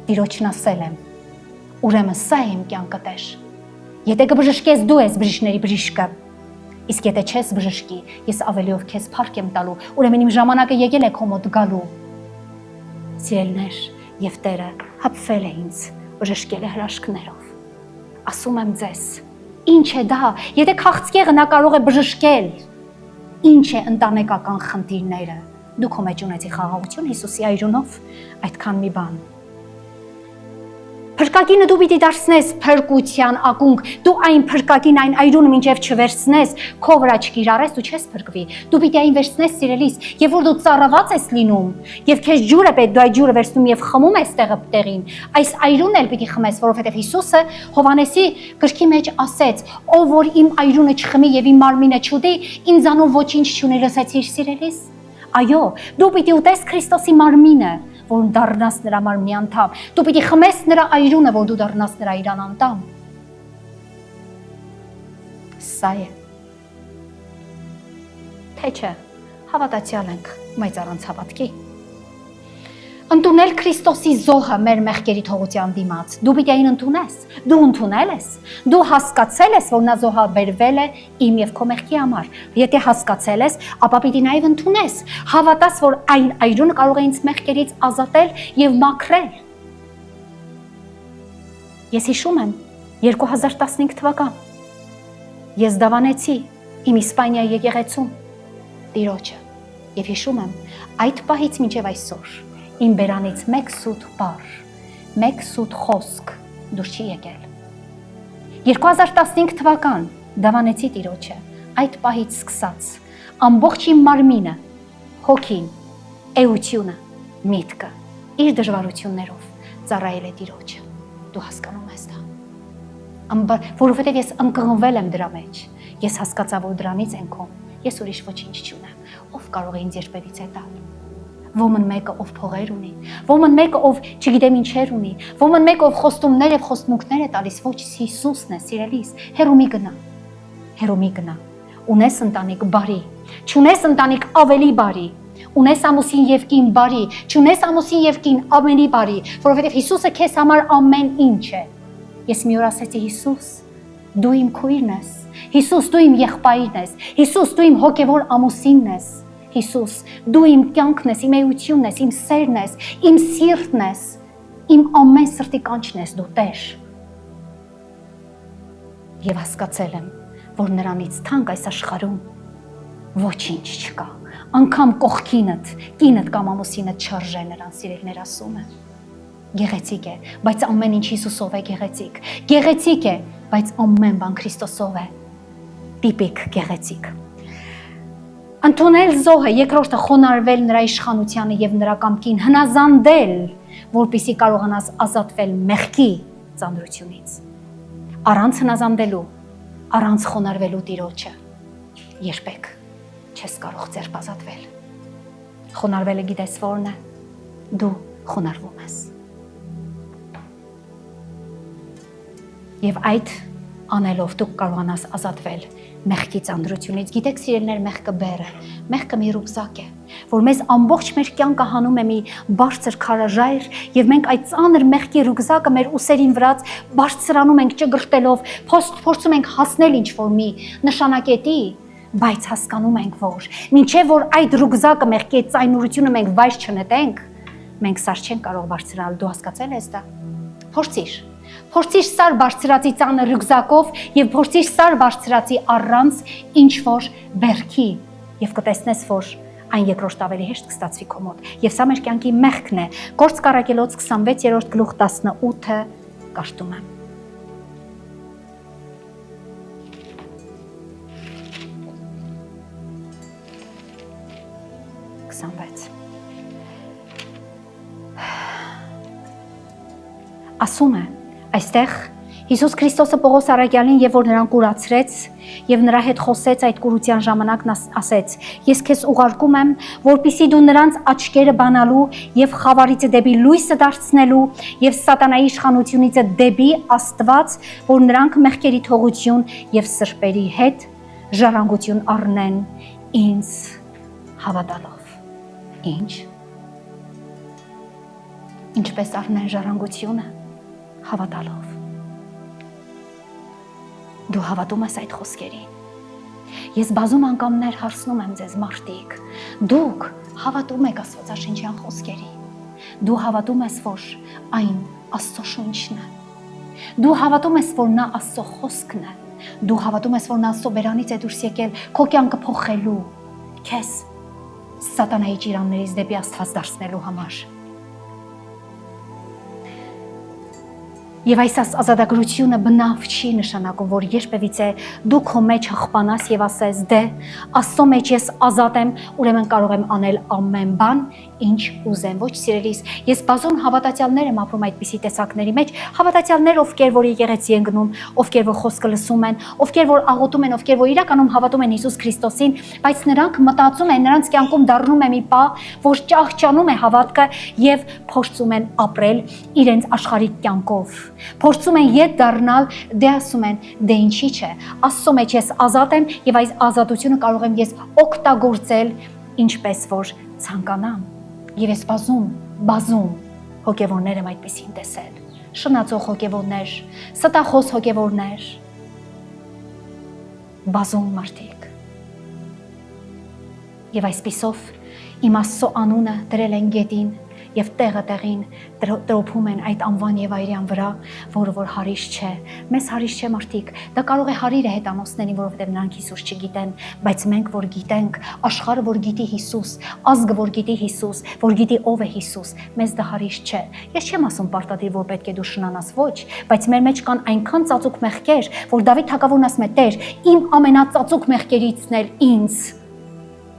Տիրոջն ասել եմ. ուրեմն սա է իմ կյանքը, Տեր։ Եթե կբժշկես, դու ես բժիշկների բժիշկը։ Իսկ եթե չես բժշկի, ես ավելիով քեզ փառք եմ տալու, ուրեմն իմ ժամանակը եկել է քո մոտ գալու։ Սիրելիներ, եւ Տերը հապվել է ինձ, բժշկել է հրաշքներով։ ասում եմ ձեզ, ինչ է դա, եթե քաղցկեղը նա կարող է բժշկել, ինչ է ընտանեկական խնդիրները, դու քո մեջ ունեցի խաղաղություն Հիսուսի այրունով, այդքան մի բան։ Փրկագինը դու պիտի դարձնես փրկության ակունք, դու այն փրկագին, այն այրունը մինչև չվերցնես, քո վրա չկիրառես, դու չես փրկվի, դու պիտի այն վերցնես սիրելիս, եւ որ դու ծառաված ես լինում, եւ քեզ ջուր է պետք, դու այդ ջուրը վերցնում եւ խմում ես տեղը տեղին, այս այրունն էլ պիտի խմես, որովհետեւ Հիսուսը Հովհաննեսի գրքի մեջ ասեց, ով որ իմ այրունը չխմի եւ իմ մարմինը չուտի, ինձանով ոչինչ չունի, լսեցիր սիրելիս։ Այո, դու պիտի ուտես Քրիստոսի մարմինը, որ դառնաս նրա մարմնի անդամ, դու պիտի խմես նրա այրունը, որ դու դառնաս նրա իրան անդամ։ Սա է։ Թե չէ, հավատացյալ ենք, բայց առանց հավատքի։ Ընդունել Քրիստոսի զոհը մեր մեղքերի թողության դիմաց, դու պիտի այն ընդունես, դու ընդունել ես, դու հասկացել ես, որ նա զոհաբերվել է իմ եւ քո մեղքի համար, եթե հասկացել ես, ապա պիտի նաեւ ընդունես, հավատաս, որ այն այրունը կարող է ինձ մեղքերից ազատել եւ մաքրել։ Ես հիշում եմ 2015 թվական, ես դավանեցի իմ Իսպանիայի եկեղեցում Տիրոջը եւ հիշում եմ այդ պահից մինչեւ այսօր իմ բերանից մեկ սուտ բառ, մեկ սուտ խոսք դուրս չի եկել։ 2015 թվական դավանեցի Տիրոջը, այդ պահից սկսած, ամբողջ իմ մարմինը, հոգին, էությունը, միտքը, իր դժվարություններով ծառայել է Տիրոջը, դու հասկանում ես դա, որովհետև ես ընկղմվել եմ դրա մեջ, ես հասկացա, որ դրանից ենքում, ես ուրիշ ոչինչ չունեմ, ով կարող է ինձ երբևիցե տալ։ Ոմն մեկը ով փողեր ունի, ոմն մեկը ով չգիտեմ ինչեր ունի, ոմն մեկը ով խոստումներ եւ խոստմունքներ է տալիս, ոչ Հիսուսն է, սիրելիս, հերո մի գնա, ունես ընտանիք բարի, չունես ընտանիք ավելի բարի, ունես ամուսին եւ կին բարի, չունես ամուսին եւ կին ավելի բարի, որովհետեւ Հիսուսը քեզ համար ամեն ինչ է։ Ես մի օր ասեցի Հիսուս, դու իմ քույրն ես, Հիսուս, դու իմ եղբայրն ես, Հիսուս, դու իմ հոգեվոր ամուսինն ես, Հիսուս, դու իմ կյանքն ես, իմ էությունն ես, իմ սերն ես, իմ սիրտն ես, իմ ամեն սրտի կանչն ես, դու Տեր։ Եվ հասկացել եմ, որ նրանից թանկ այս աշխարհում ոչինչ չկա, անգամ կողքինդ, կինդ կամ ամուսինդ չարժե նրան, սիրելիներ, ասում եմ։ Գեղեցիկ է, բայց ամեն ինչ Հիսուսով է գեղեցիկ։ Գեղեցիկ է, բայց ամեն բան Քրիստոսով է։ Տիպիկ գեղեցիկ։ Ընդունել զոհը, երկրորդը խոնարհվել նրա իշխանությանը եւ նրա կամքին, հնազանդել, որպեսզի կարողանաս ազատվել մեղքի ծանրությունից։ Առանց հնազանդելու, առանց խոնարհվելու Տիրոջը երբեք չես կարող ձերբ ազատվել։ Խոնարհվելը գիտես որն է, դու խոնարհվում ես։ Եվ այդ անելով դու կարողանաս ազատվել մեղքի ծանրությունից։ Գիտեք, սիրելիներ, մեղքը բեռ է, մեղքը մի ռուկզակ է, որ մեզ ամբողջ մեր կյանքը հանում է մի բարձր քարաժայր, եւ մենք այդ ծանր մեղքի ռուկզակը մեր ուսերին վրաց բարձրանում ենք ճգրտելով, փորձում ենք հասնել ինչ-որ մի նշանակետի, բայց հասկանում ենք, որ մինչեւ որ այդ ռուկզակը մեղքի ծայրությունը մենք վայր չնետենք, մենք սար չենք կարող բարձրանալ։ Դու հասկացել ես դա։ Փորձիր սար բարձրացի ծանր ռյուկզակով եւ փորձիր սար բարձրացի առանց ինչ որ բերքի եւ կտեսնես, որ այն երկրորդ ավելի հեշտ կստացվի քո մոտ։ Եվ սա մեր կյանքի մեղքն է։ Գործք Առաքելոց 26-րդ գլուխ 18-ը կարդում եմ։ Ասում է այստեղ Հիսուս Քրիստոսը Պողոս առաքյալին եւ որ նրան կուրացրեց եւ նրա հետ խոսեց այդ կուրության ժամանակ ասեց. Ես քեզ ուղարկում եմ, որպիսի դու նրանց աչքերը բանալու եւ խավարիցը դեպի լույսը դարձնելու եւ սատանայի իշխանությունից դեպի Աստված, որ նրանք մեղքերի թողություն եւ սրբերի հետ ժառանգություն առնեն ինձ հավատալով։ Ինչ? Ինչպես առնեն ժառանգությունը հավատալով։ Դու հավատում ես այդ խոսքերին։ Ես բազում անգամներ հարցնում եմ ձեզ, մարդիկ, դուք հավատում եք Աստվածաշնչյան խոսքերին։ Դու հավատում ես, որ այն Աստծո շունչն է։ Դու հավատում ես, որ նա Աստծո խոսքն է։ Դու հավատում ես, որ նա Աստծո բերանից է դուրս եկել քո կյանքը փոխելու, քեզ սատանայի ճիրաններից դեպի Աստված դարձնելու համար։ Եվ այս ազատագրությունը բնավ չի նշանակում, որ երբևիցե դու քո մեջ հղբանաս եւ ասես դե Աստծո մեջ ես ազատ եմ, ուրեմն կարող եմ անել ամեն բան, ինչ ուզեմ։ Ոչ սիրելիս, ես բազում հավատացյալներ եմ ապրում այդպիսի տեսակների մեջ, հավատացյալներ, ովքեր որ եկեղեցի են գնում, ովքեր որ խոսքը լսում են, ովքեր որ աղոթում են, ովքեր որ իրականում հավատում են Հիսուս Քրիստոսին, բայց նրանք մտածում են, նրանց կյանքում դառնում է մի պահ, որ ճահճանում է հավատքը եւ փորձում են ապրել իրենց աշխարհիկ կյանքով։ Փորձում են ետ դառնալ, դե ասում են, դե ինչի՞ չէ, Աստծո մեջ ես ազատ եմ եւ այս ազատությունը կարող եմ ես օգտագործել ինչպես որ ցանկանամ։ Եվ ես բազում հոգևորներ եմ այդպեսին տեսել, շնացող հոգևորներ, ստախոս հոգևորներ, բազում մարդիկ։ Եվ այսպիսով իմ Աստծո անունը դրել են գետին եւ տեղը տեղին տրոփում են այդ անվան եւ այրյան վրա, որը որ հարիշ չէ։ Մեզ հարիշ չէ մարդիկ, դա կարող է հարիրը հետանոցներին, որովհետեւ նրանք Հիսուս չգիտեն, բայց մենք որ գիտենք, աշխարհը որ գիտի Հիսուս, ազգը որ գիտի Հիսուս, որ գիտի ով է Հիսուս, մեզ դա հարիշ չէ։ Ես չեմ ասում պարտադիր, որ պետք է դու շնանաս, ոչ, բայց մեր մեջ կան այնքան ծածուկ մեղքեր, որ Դավիթ թագավորն ասում է. Տեր, իմ ամենածածուկ մեղքերիցն էլ ինձ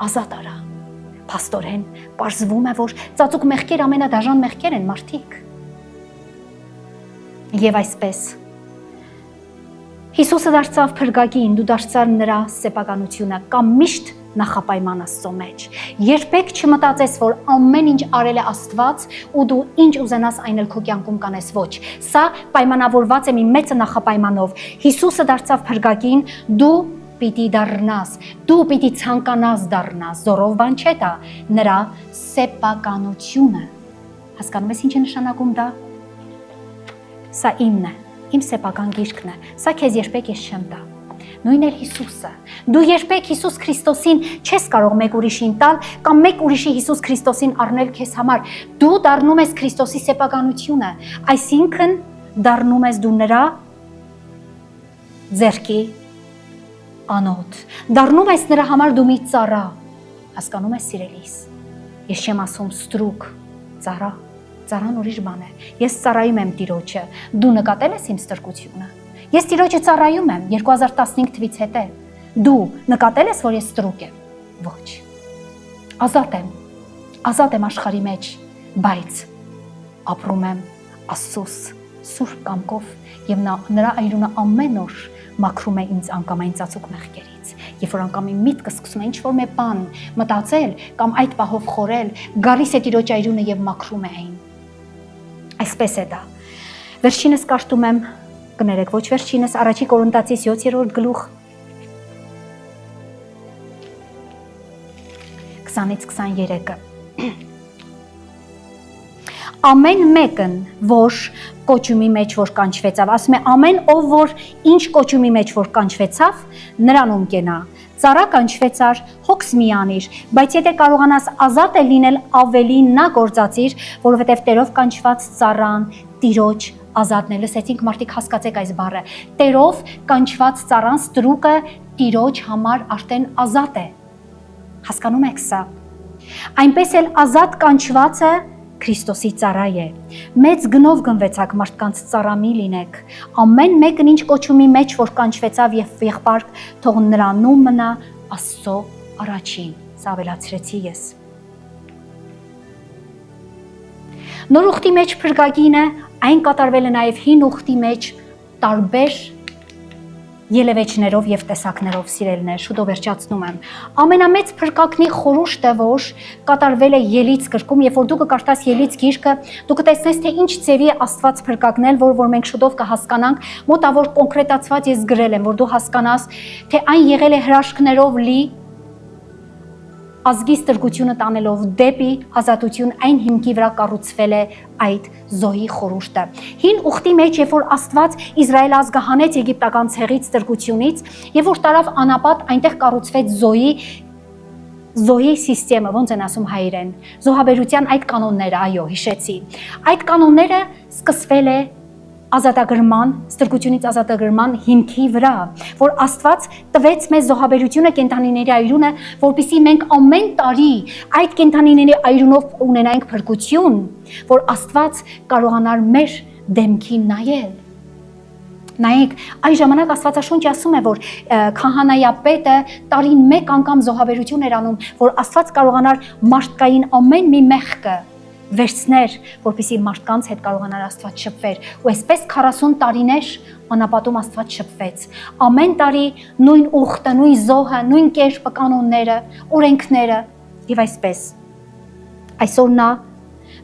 ազատ արա։ Փաստորեն, պարզվում է, որ ծածուկ մեղքեր ամենադաժան մեղքեր են մարդիկ։ Եվ այսպես Հիսուսը դարձավ փրկագին, դու դարձար նրա սեփականությունը կամ միշտ նախապայման Աստծո մեջ։ Երբեք չմտածես, որ ամեն ինչ արել է Աստված ու դու ինչ ուզենաս այն էլ քո կյանքում կանես, ոչ։ Սա պայմանավորված է մի մեծ նախապայմանով։ Հիսուսը դարձավ փրկագին, դու պիտի դառնաս, դու պիտի ցանկանաս դառնաս, զորով բան չէ դա, նրա սեփականությունը։ Հասկանում ես ինչ է նշանակում դա։ Սա իմն է, իմ սեփական գիրքն է, սա քեզ երբեք ես չեմ տա։ Նույնն էլ Հիսուսը։ Դու երբեք Հիսուս Քրիստոսին չես կարող մեկ ուրիշին տալ կամ մեկ ուրիշի Հիսուս Քրիստոսին առնել քեզ համար։ Դու դառնում ես Քրիստոսի սեփականությունը, այսինքն դառնում ես դու նրա ձեռքի անոթ, դառնում ես նրա համար դու մի ծառա, հասկանում ես սիրելիս, ես չեմ ասում ստրուկ, ծառա, ծառան ուրիշ բան է, ես ծառայում եմ Տիրոջը, դու նկատել ես իմ ստրկությունը, ես Տիրոջը ծառայում եմ 2015 թվից հետո, դու նկատել ես, որ ես ստրուկ եմ, ոչ, ազատ եմ աշխարհի մեջ, բայց ապրում եմ Աստծուս սուրբ կամքով եւ նրա այրունը ամեն օր մաքրում է ինձ անկամային ծածուկ մեղքերից։ Երբ որ անկամին միտքը սկսում է ինչ-որ մի բան մտածել կամ այդ պահով խորել, գալիս է Տիրոջ այրունը եւ մաքրում է այն։ Այսպես է դա։ Վերջինս կարդում եմ, կներեք, ոչ վերջինս, Առաջի Կորինթացիս 7-րդ գլուխ 20-ից 23-ը։ Ամեն մեկն, որ կոչումի մեջ որ կանչվեցավ, ասում է ամեն ով որ ինչ կոչումի մեջ որ կանչվեցավ, նրանում կենա։ Ծառա կանչվեցար, հոգս մի անիր, բայց եթե կարողանաս ազատ է լինել ավելի նա գործածիր, որովհետև Տերով կանչված ծառան Տիրոջ ազատն է։ Լսեցինք մարդիկ, հասկացեք այս բառը։ Տերով կանչված ծառան ստրուկը Տիրոջ համար արդեն ազատ է։ Հասկանում եք սա։ Այնպես էլ ազատ կանչվածը Քրիստոսի ծառա է։ Մեծ գնով գնվեցաք մարդկանց ծառա մի լինեք։ Ամեն մեկն ինչ կոչումի մեջ որ կանչվեցավ եւ եղբայր, թող նրանում մնա Աստծո առաջին։ Սա ավելացրեցի ես։ Նոր ուխտի մեջ փրկագինը այն կատարվել է նաեւ հին ուխտի մեջ տարբեր ելևէջներով եւ տեսակներով սիրելներ, շուտով վերջացնում եմ։ Ամենամեծ փրկակնի խորհուրդը, որ կատարվել է Ելից գրքում, երբ որ դու կկարդաս Ելից գիրքը, դու կտեսնես, թե ինչ ձևի Աստված փրկակնել, որ մենք շուտով կհասկանանք, մոտավոր կոնկրետացված ես գրել եմ, որ դու հասկանաս, թե այն եղել է հրաշքներով լի, ազգի ստրկությունը տանելով դեպի ազատություն, այն հիմքի վրա կառուցվել է այդ զոհի խորհուրդը։ Հին ուխտի մեջ, երբ որ Աստված Իսրայել ազգը հանեց եգիպտական ցեղից, ստրկությունից, եւ որ տարավ անապատ, այնտեղ կառուցվեց զոհի սիստեմը, ոնց են ասում հայերեն, զոհաբերության այդ կանոնները, այո, հիշեցի։ Այդ կանոնները սկսվել է ազատագրման, ստրկությունից ազատագրման հիմքի վրա, որ Աստված տվեց մեզ զոհաբերությունը կենդանիների այրունը, որպեսզի մենք ամեն տարի այդ կենդանիների այրունով ունենայինք փրկություն, որ Աստված կարողանար մեր դեմքին նայել։ Նայեք, այս ժամանակ Աստվածաշունչը ասում է, որ քահանայապետը տարին մեկ անգամ զոհաբերություն էր անում, որ Աստված կարողանար մարդկային ամեն մի մեղքը վերցներ, որպեսզի մարդկանց հետ կարողանար Աստված շփվեր, ու այսպես 40 տարիներ անապատում Աստված շփվեց։ Ամեն տարի նույն ուխտը, նույն զոհը, նույն կերպը, կանոնները, օրենքները, եւ այսպես։ Այսօր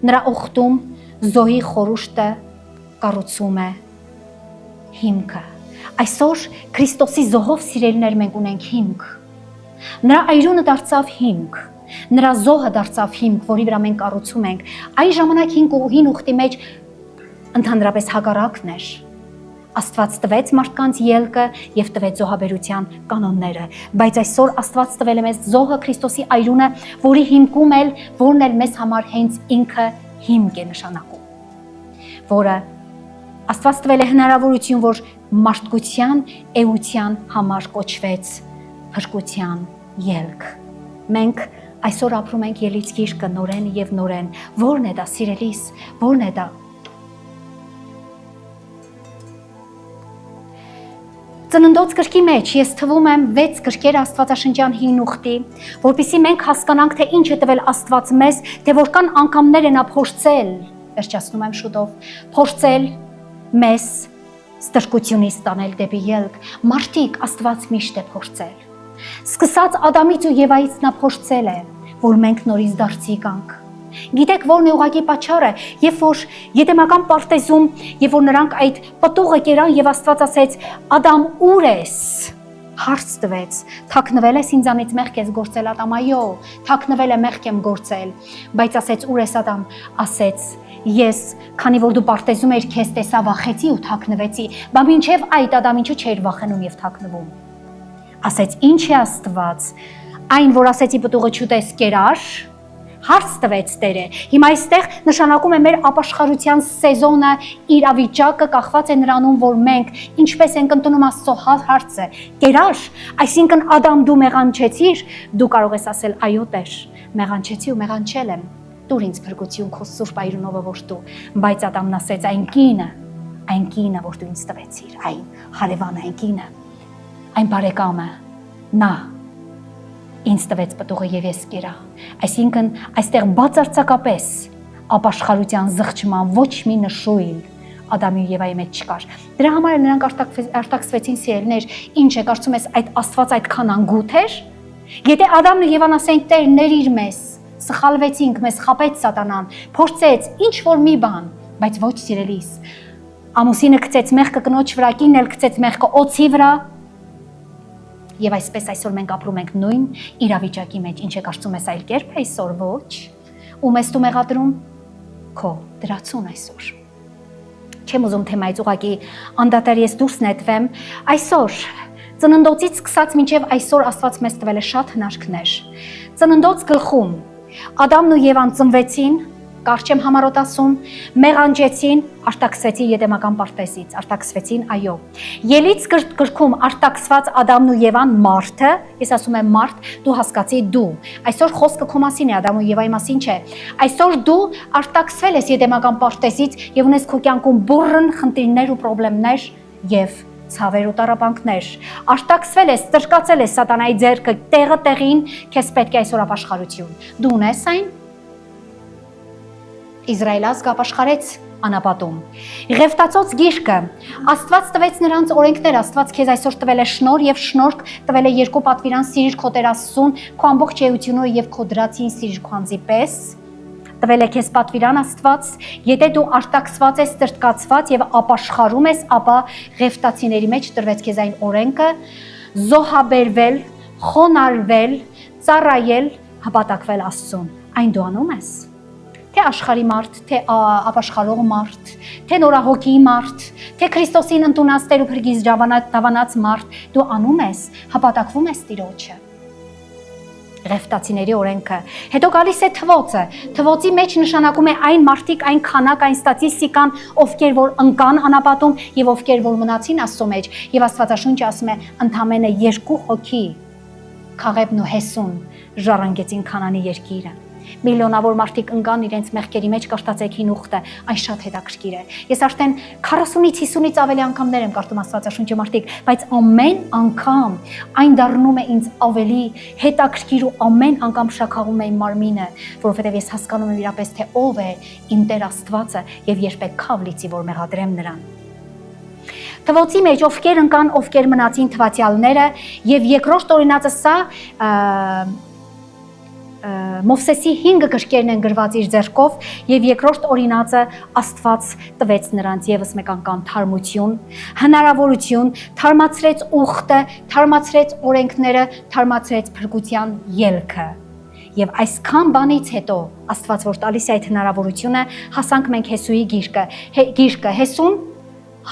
նրա ուխտում զոհի խորհուրդը կառուցում է հիմքը։ Այսօր Քրիստոսի զոհով սիրելիներ մենք ունենք հիմք։ Նրա այրունը դարձավ հիմք։ Նրա զոհը դարձավ հիմք, որի վրա մենք կառուցում ենք։ Այն ժամանակ հին ուխտի մեջ ընդհանրապես հակառակն էր։ Աստված տվեց մարդկանց ելքը եւ տվեց զոհաբերության կանոնները, բայց այսօր Աստված տվել է մեզ զոհը Քրիստոսի այրունը, որի հիմքում էլ որն էլ մեզ համար հենց ինքը հիմք է նշանակում, որը Աստված տվել է հնարավորություն, որ մարդկության էության համար կոչվեց փրկության ելք։ Մենք այսօր ապրում ենք ելից գիրկը նորեն եւ նորեն։ Որն է դա, սիրելիս, որն է դա։ Ծննդոց գրքի մեջ ես թվում եմ 6 գրքեր Աստվածաշնչյան հին ուխտի, որպեսզի մենք հասկանանք, թե ինչ է տվել Աստված մեզ, թե որքան անգամներ է նա փորձել, վերջացնում եմ շուտով, փորձել մեզ ստրկությունից տանել դեպի ելք։ Մարդիկ Աստված միշտ է փորձել։ Սկսած Ադամից ու Եվայից նա փորձել է, որ մենք նորից դարձի գանք։ Գիտեք որն է ուղղակի պատճառը, երբ որ Եդեմական պարտեզում, երբ որ նրանք այդ պտուղը կերան եւ Աստված ասեց. «Ադամ, ուր ես»։ Հարց տվեց. «Թաքնվել ես ինձանից, մեղք ես գործել»։ Ադամ, այո, թաքնվել է, մեղք եմ գործել։ Բայց ասեց. «Ուր ես Ադամ»։ Ասեց. «Ես, քանի որ դու պարտեզում ես, քեզ տեսա, վախեցի ու թաքնվեցի»։ Բա մինչև այդ Ադամ ինչու չէր վախենում եւ թաքնվում։ Ասեց. «Ինչ է Աստված, այն որ ասեցի պտուղը չուտես կերար»։ Հարց տվեց Տերը։ Հիմա այստեղ նշանակում է մեր ապաշխարության սեզոնը, իրավիճակը կախված է նրանում, որ մենք ինչպես ենք ընդունում Աստծո հարցը։ Կերար, այսինքն Ադամ դու մեղանչեցիր, դու կարող ես ասել այո Տեր, մեղանչեցի ու մեղանչել եմ։ Տուր ինձ փրկություն քո սուրբ այրունով որ դու։ Բայց Ադամն ասեց. այն կինը, որ դու ինձ տվեցիր, այն հարևանը, այն կինը, այն բարեկամը, նա ինձ տվեց պտուղը եւ ես կերա։ Այսինքն այստեղ բացարձակապես ապաշխարության զղջման ոչ մի նշույլ Ադամի ու Եվայի մեջ չկար։ Դրա համար նրանք արտաքսվեցին սիրելիներ, ինչ է կարծում ես այդ Աստված այդքան անգութ էր։ Եթե Ադամն ու Եվան ասեն Տեր ներիր մեզ, սխալվեցինք, մեզ խաբեց սատանան, փորձեց ինչ որ մի բան, բայց ոչ սիրելիս։ Ամուսինը գցեց մեղքը կնոջ վրա, կինն էլ գցեց մեղքը օձի վրա։ Եվ այսպես այսօր մենք ապրում ենք նույն իրավիճակի մեջ, ինչ է կարծում ես այլ կերպ այսօր, ոչ։ Ում ես դու մեղադրում, քո դրացուն այսօր։ Չեմ ուզում թեմայից ուղղակի անդադար ես դուրս նետվեմ, այսօր ծննդոցից սկսած մինչև այսօր Աստված մեզ տվել է շատ հնարքներ։ Ծննդոց գլխում Ադամն ու Եվան ծնվեցին, կարճ եմ համառոտ ասում, մեղանջեցին, արտաքսվեցին Եդեմական պարտեզից, արտաքսվեցին, այո։ Ելից գրքում արտաքսված Ադամն ու Եվան մարդը, ես ասում եմ մարդ, դու հասկացի դու։ Այսօր խոսքը քո մասին է, Ադամ ու Եվայի մասին չէ։ Այսօր դու արտաքսվել ես Եդեմական պարտեզից եւ ունես քո կյանքում բուռն խնդիրներ ու խնդիրներ եւ ցավեր ու տառապանքներ։ Արտաքսվել ես, ստրկացել ես սատանայի ձեռքը, տեղը տեղին, քեզ պետք է այսօր ապաշխարություն։ Դու ունես այն։ Իսրայել ազգը ապաշխարեց անապատում։ Ղևտացոց գիրքը Աստված տվեց նրանց օրենքներ, Աստված քեզ այսօր տվել է շնորհ եւ շնորհք, տվել է երկու պատվիրան՝ սիրիր քո Տեր Աստծուն, քո ամբողջ էությունով եւ քո դրացին սիրիր քո անձի պես։ Տվել է քեզ պատվիրան Աստված, եթե դու արտաքսված ես, ստրկացված եւ ապաշխարում ես, ապա ղևտացիների մեջ տրվեց քեզ այն օրենքը՝ զոհաբերվել, խոնարհվել, ծառայել, հպատակվել Աստծուն։ Այն դու անում ես։ Թե աշխարհի մարդ, թե ապաշխարող մարդ, թե նորահոգի մարդ, թե Քրիստոսին ընդունած Տեր ու Փրկիչ դավանած մարդ, դու անում ես, հպատակվում ես Տիրոջը։ Ղեֆտացիների օրենքը։ Հետո գալիս է թվոցը։ Թվոցի մեջ նշանակում է այն մարդիկ, այն քանակ, այն ստատիստիկան, ովքեր որ ընկան անապատում եւ ովքեր որ մնացին Աստծո մեջ։ Եվ Աստվածաշունչը ասում է, ընդամենը 2 հոգի Քաղեբն ու Հեսուն ժառանգեցին Քանանի երկիրը։ Միլիոնավոր մարդիկ ընկան իրենց մեղքերի մեջ, կարդացեք հին ուխտը, այն շատ հետաքրքիր է։ Ես արդեն 40-ից 50-ից ավելի անգամներ եմ կարդում Աստվածաշունչը մարդիկ, բայց ամեն անգամ այն դառնում է ինձ ավելի հետաքրքիր ու ամեն անգամ շաքաղում է իմ մարմինը, որովհետև ես հասկանում եմ իրապես թե ով է իմ Տեր Աստվածը եւ երբեք քավ լիցի որ մեղադրեմ նրան։ Թվոցի մեջ ովքեր ընկան, ովքեր մնացին թվացյալները եւ երկրորդ օրինացը սա Մովսեսի 5 գրքերն են գրված իր ձեռքով եւ երկրորդ օրինացը Աստված տվեց նրանց եւս մեկ անգամ թարմություն, հնարավորություն, թարմացրեց ուխտը, թարմացրեց օրենքները, թարմացրեց փրկության ելքը։ Եվ այսքան բանից հետո Աստված որ տալիս է այդ հնարավորությունը, հասանք մենք Հեսուի գիրկը Հեսուն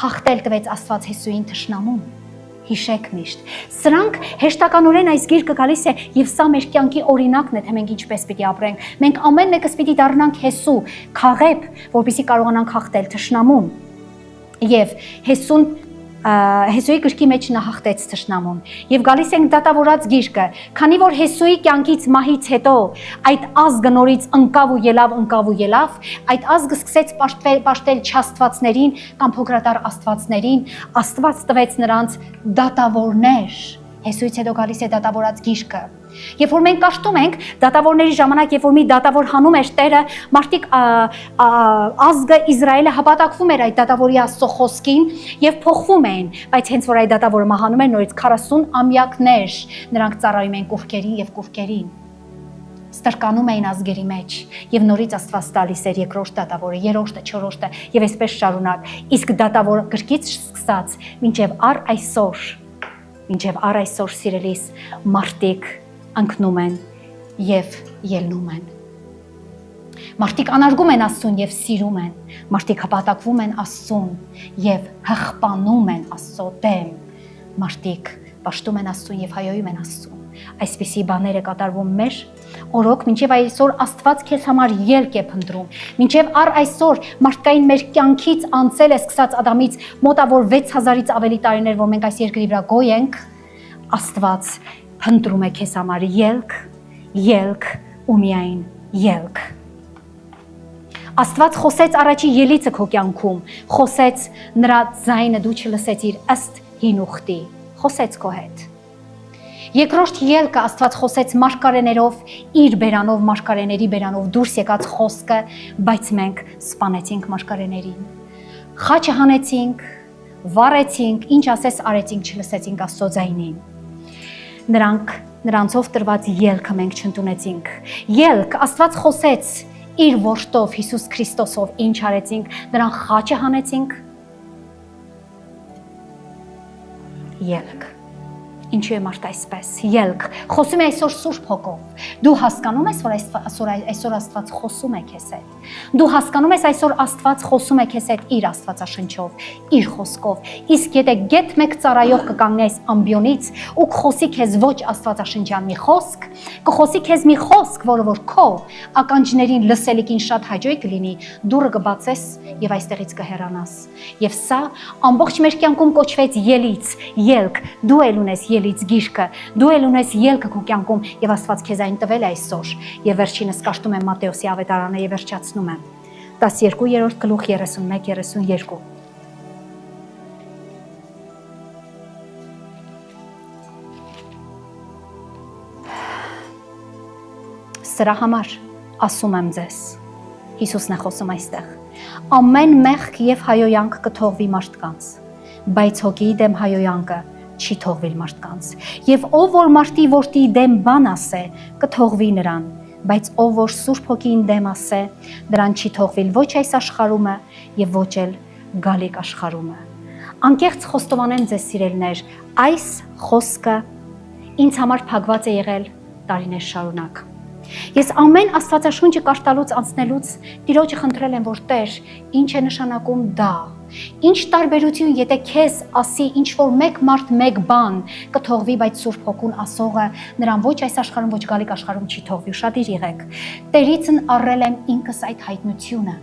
հաղթել տվեց Աստված Հեսուին թշնամուն։ Հիշեք միշտ։ Սրանք հեշտականորեն այս գիրկը գալիս է եւ սա մեր կյանքի օրինակն է, թե մենք ինչպես պիտի ապրենք։ Մենք ամեն մեկս պիտի դառնանք Հեսու, Քաղեբ, որպեսզի կարողանանք հաղթել թշնամուն։ Եվ Հեսուի գրքի մեջ նա հաղթեց թշնամուն։ Եւ գալիս ենք դատավորած գիրկը, քանի որ Հեսուի կյանքից մահից հետո այդ ազգը նորից ընկավ ու ելավ, այդ ազգը սկսեց պաշտել չաստվածներին կամ փոքրատար աստվածներին, Աստված տվեց նրանց դատավորներ։ Հեսուից հետո գալիս է դատավորած գիրկը։ Երբ որ մենք կաշտում ենք դատավորների ժամանակ, երբ որ մի դատավոր հանում էր Տերը, մարդիկ ազգը Իսրայելը հպատակվում էր այդ դատավորի Աստծո խոսքին եւ փոխվում էին, բայց հենց որ այդ դատավորը մահանում էր, նորից 40 ամյակներ նրանք ծառայում են կուռքերին եւ կուռքերին։ Ստրկանում էին ազգերի մեջ եւ նորից Աստված տալիս էր երկրորդ դատավորը, երրորդը, չորրորդը եւ այսպես շարունակ։ Իսկ դատավոր գրքից սկսած մինչև առ այսօր սիրելիս մարդիկ ընկնում են եւ ելնում են։ Մարդիկ անարգում են Աստծուն եւ սիրում են, մարդիկ հպատակվում են Աստծուն եւ հղպանում են Աստծո դեմ, մարդիկ պաշտում են Աստծուն եւ հայոյում են Աստծուն։ Այսպիսի բաներ է կատարվում մեր օրոք, մինչև այսօր Աստված քեզ համար ելք է փնտրում, մինչև առ այսօր մարդկային մեր կյանքից անցել է սկսած Ադամից մոտավոր 6000-ից ավելի տարիներ, որ մենք այս երկրի վրա գոյ ենք, Աստված փնտրում է քեզ համար ելք ու միայն ելք։ Աստված խոսեց առաջի ելիցը քո կյանքում, խոսեց նրա ձայնը դու չլսեցիր ըստ հին ուխտի, խոսեց քո հետ։ Երկրորդ ելքը Աստված խոսեց մարգարեներով, իր բերանով, մարգարեների բերանով դուրս եկած խոսքը, բայց մենք սպանեցինք մարգարեներին։ Խաչը հանեցինք, վառեցինք, ինչ ասես արեցինք, չլսեցինք Աստծո ձայնին։ Նրանցով տրված ելքը մենք չընդունեցինք։ Ելք Աստված խոսեց իր որդով Հիսուս Քրիստոսով, ինչ արեցինք, նրան խաչը հանեցինք։ Ելք։ Ինչու է մարդ այսպես, ելք, խոսում է այսօր Սուրբ Հոգով, դու հասկանում ես, որ այսօր Աստված խոսում է քեզ հետ, դու հասկանում ես այսօր Աստված խոսում է քեզ հետ իր Աստվածաշնչով, իր խոսքով, իսկ եթե գեթ մեկ ծառայող կկանգնես ամբիոնից ու կխոսի քեզ ոչ Աստվածաշնչյան մի խոսք, կխոսի քեզ մի խոսք, որը որ քո ականջներին լսելիքին շատ հաճոյ կլինի, դուռը կբացես եւ այստեղից կհեռանաս, եւ սա ամբողջ մեր կյանքում կոչվեց ելք, դու էլ ունես ելից գիրկը, դու էլ ունես ելքը քո կյանքում եւ Աստված քեզ այն տվել է այսօր։ Եվ վերջինս կաշտում եմ Մատթեոսի ավետարանը եւ վերջացնում եմ 12-րդ գլուխ 31-32։ Սրա համար ասում եմ ձեզ, Հիսուսն է խոսում այստեղ, ամեն մեղք եւ հայոյանք կթողվի մարդկանց, բայց հոգի դեմ հայոյանքը չի թողվել մարդկանց, եւ ով որ մարդի որդի դեմ բան ասե, կթողվի նրան, բայց ով որ Սուրբ Հոգին դեմ ասե, նրան չի թողվել ոչ այս աշխարհումը եւ ոչ էլ գալիք աշխարհումը։ Անկեղծ խոստովանեմ ձեզ սիրելիներ, այս խոսքը ինձ համար փակված է եղել տարիներ շարունակ։ Ես ամեն Աստվածաշունչը կարդալուց անցնելուց Տիրոջը խնդրել եմ, որ Տեր, ինչ է նշանակում դա, Ինչ տարբերություն, եթե քեզ ասի ինչ որ մեկ մարդ մեկ բան կթողվի, բայց Սուրբ Հոգուն ասողը նրան ոչ այս աշխարհում, ոչ գալիք աշխարհում չի թողվի, ուշադիր եղեք։ Տերիցն առել եմ ինքս այդ հայտնությունը։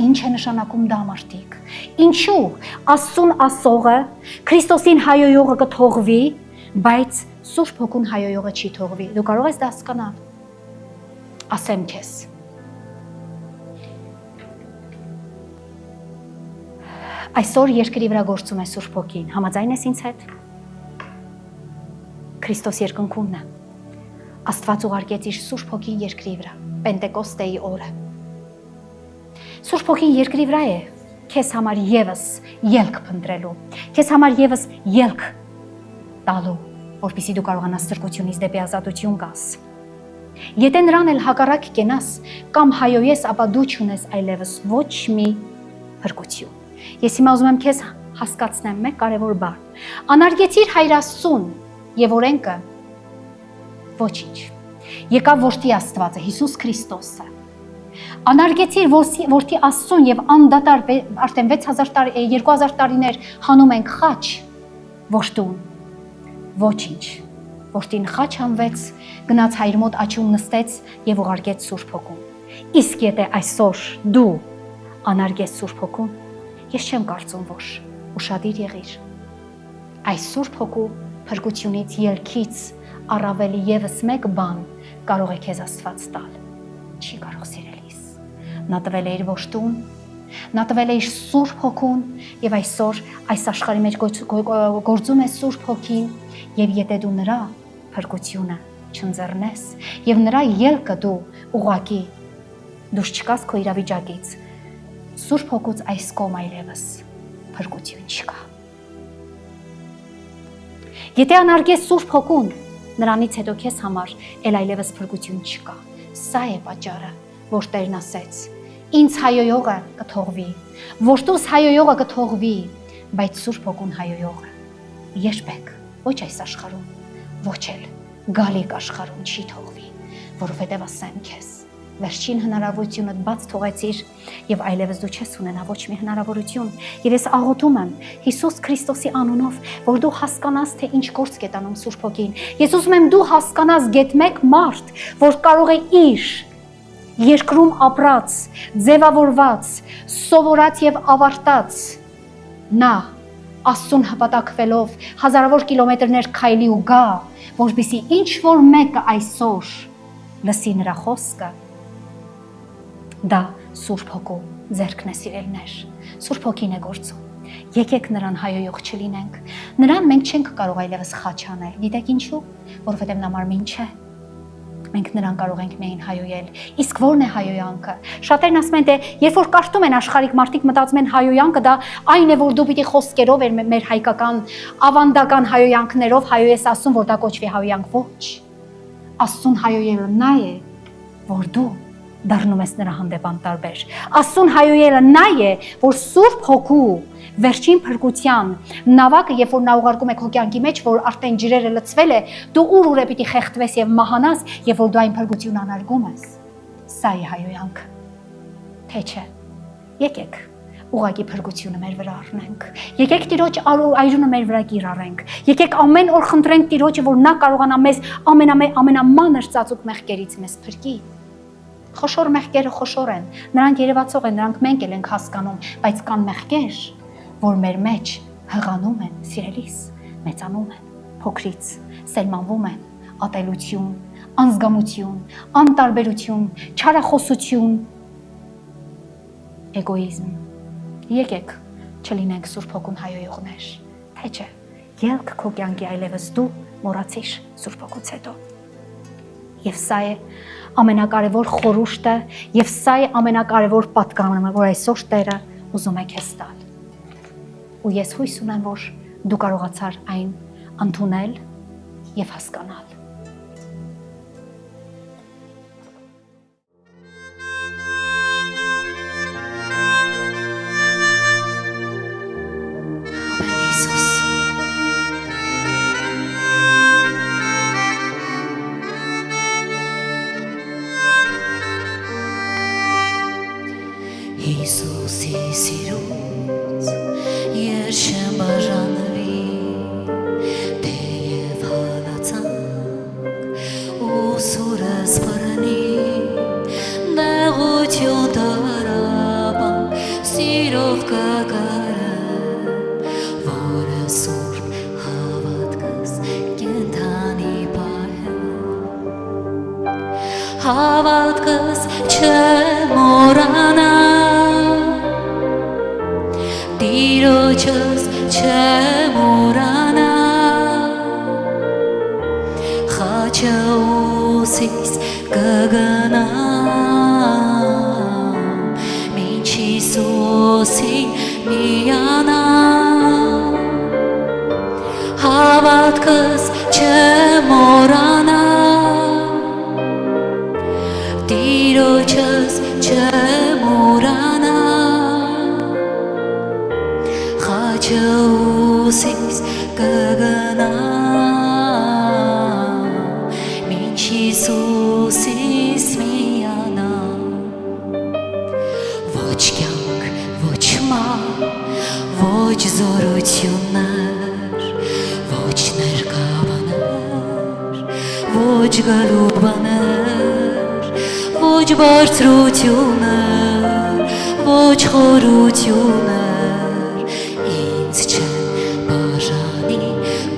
Ինչ է նշանակում դա, մարդիկ։ Ինչու Աստծուն ասողը, Քրիստոսին հայոյողը կթողվի, բայց Սուրբ Հոգուն հայոյողը չի թողվի։ Դու կարող ես դա հասկանալ։ Ասեմ քեզ։ Այսօր երկրի վրա գործում է Սուրբ Հոգին, համաձայն ես ինձ հետ։ Քրիստոս երկնքումն է։ Աստված ուղարկեց իր Սուրբ Հոգին երկրի վրա, Պենտեկոստեի օրը։ Սուրբ Հոգին երկրի վրա է, քեզ համար եւս ելք փնտրելու, քեզ համար եւս ելք տալու, որպեսզի դու կարողանաս ստրկությունից դեպի ազատություն գաս։ Եթե նրան էլ հակառակ կենաս կամ հայոյես, ապա դու չունես այլևս ոչ մի փրկություն։ Ես հիմա ուզում եմ քեզ հասկացնեմ մեկ կարևոր բան։ Անարգեցիր Հայր Աստծուն եւ օրենքը ոչինչ։ Եկավ որդի Աստվածը, Հիսուս Քրիստոսը։ Անարգեցիր որդի Աստծուն եւ անդադար արդեն 6000 տարի 2000 տարիներ հանում ենք խաչ որդուն։ Ոչինչ։ Որդին խաչ հանվեց, գնաց Հայր մոտ աչում նստեց եւ ուղարկեց Սուրբ Հոգուն։ Իսկ եթե այսօր դու անարգես Սուրբ Հոգուն, ես չեմ կարծում, որ ուշադիր եղիր։ Այս Սուրբ Հոգու փրկությունից ելքից առավելի եւս մեկ բան կարող է քեզ Աստված տալ։ Չի կարող սիրելիս։ Նա տվել է իր որդուն, նա տվել է իր Սուրբ Հոգուն եւ այսօր այս աշխարհի մեջ գործում է Սուրբ Հոգին եւ եթե դու նրա փրկությունը չընձեռնես եւ նրա ելքը դու ուղակի դուրս չկաս քո իրավիճակից, Սուրբ Հոգուց այս կողմ այլևս փրկություն չկա։ Եթե անարգես Սուրբ Հոգուն, նրանից հետո քեզ համար էլ այլևս փրկություն չկա։ Սա է պատճառը, որ Տերն ասեց. Ինձ հայոյողը կթողվի, որդուս հայոյողը կթողվի, բայց Սուրբ Հոգուն հայոյողը երբեք ոչ այս աշխարհում, ոչ էլ գալիք աշխարհում չի թողվի, որովհետև ասեմ քեզ, վերջին հնարավորությունդ բաց թողեցիր եւ այլևս դու չես ունենա ոչ մի հնարավորություն եւ ես աղոթում եմ Հիսուս Քրիստոսի անունով, որ դու հասկանաս թե ինչ գործ կետանում Սուրբ Հոգին։ Ես ուզում եմ դու հասկանաս գետ մեկ մարդ, որ կարող է իր երկրում ապրած, ձևավորված, սովորած եւ ավարտած նա Աստծուն հպատակվելով հազարավոր կիլոմետրներ քայլի ու գա, որպեսզի ինչ որ մեկը այսօր լսի նրա խոսքը, դա Սուրբ Հոգու ձեռքն է սիրելներ, Սուրբ Հոգին է գործում։ Եկեք նրան հայոյող չլինենք, նրան մենք չենք կարող այլևս խաչ անել, գիտեք ինչու, որովհետև նա մարմին չէ։ Մենք նրան կարող ենք միայն հայոյել։ Իսկ ո՞րն է հայոյանքը։ Շատերն ասում են, թե երբ որ կարդում են աշխարհիկ մարդիկ մտածում են հայոյանքը դա այն է, որ դու պիտի խոսքերով մեր հայկական ավանդական հայոյանքներով հայոյես ասում, որ դա կոչվի հայոյանք, ոչ։ Աստծուն հայոյելը նա է, որ դու դառնում ես նրա հանդեպ անտարբեր։ Աստծուն հայոյելը նա է, որ Սուրբ Հոգու վերջին փրկության նավակը, երբ որ նա ուղարկում է քո կյանքի մեջ, որ արդեն ջրերը լցվել է, դու ուր է պիտի խեղդվես եւ մահանաս, եւ որ դու այն փրկություն անարգում ես։ Սա է հայոյանքը։ Թե չէ։ Եկեք ուղակի փրկությունը մեր վրա առնենք։ Եկեք Տիրոջ այրունը մեր վրա կիրառենք։ Եկեք ամեն օր խնդրենք Տիրոջը, որ նա կարողանա մեզ ամենամանր ծածուկ մեղքերից մեզ փրկի։ Խոշոր մեղքերը խոշոր են, նրանք երևացող են, նրանք մենք էլ ենք հասկանում, բայց կան մեղքեր, որ մեր մեջ հղանում են, սիրելիս, մեծանում են, փոքրից, սերմանվում են, ատելություն, անզգամություն, անտարբերություն, չարախոսություն, էգոիզմ։ Եկեք չլինենք Սուրբ Հոգուն հայոյողներ, թե չէ, ելք քո կյանքի այլևս դու մոռացիր Սուրբ Հոգուց հետո։ Եվ սա է ամենակարևոր խորհուրդը, եւ սա է ամենակարևոր պատգամը, որ այսօր Տերը ուզում է քեզ տալ։ Ու ես հույս ունեմ, որ դու կարողացար այն ընդունել եւ հասկանալ։ Հիսուսի սիրուն հավատքս չմոռանա Տիրոջս չմոռանա Խաչը ուսիս կգնամ Մինչ Հիսուսին միանամ Հավատքս չմոռանա Տիրոջս չմոռանա Խաչը ուսիս կգնամ Մինչ Հիսուսիս միանամ Ոչ կյանք, ոչ մահ, ոչ զորություններ Ոչ ներկա բաներ, ոչ գալու բաներ Ոչ բարձրություններ, ոչ խորություններ Ինձ չեն բաժանի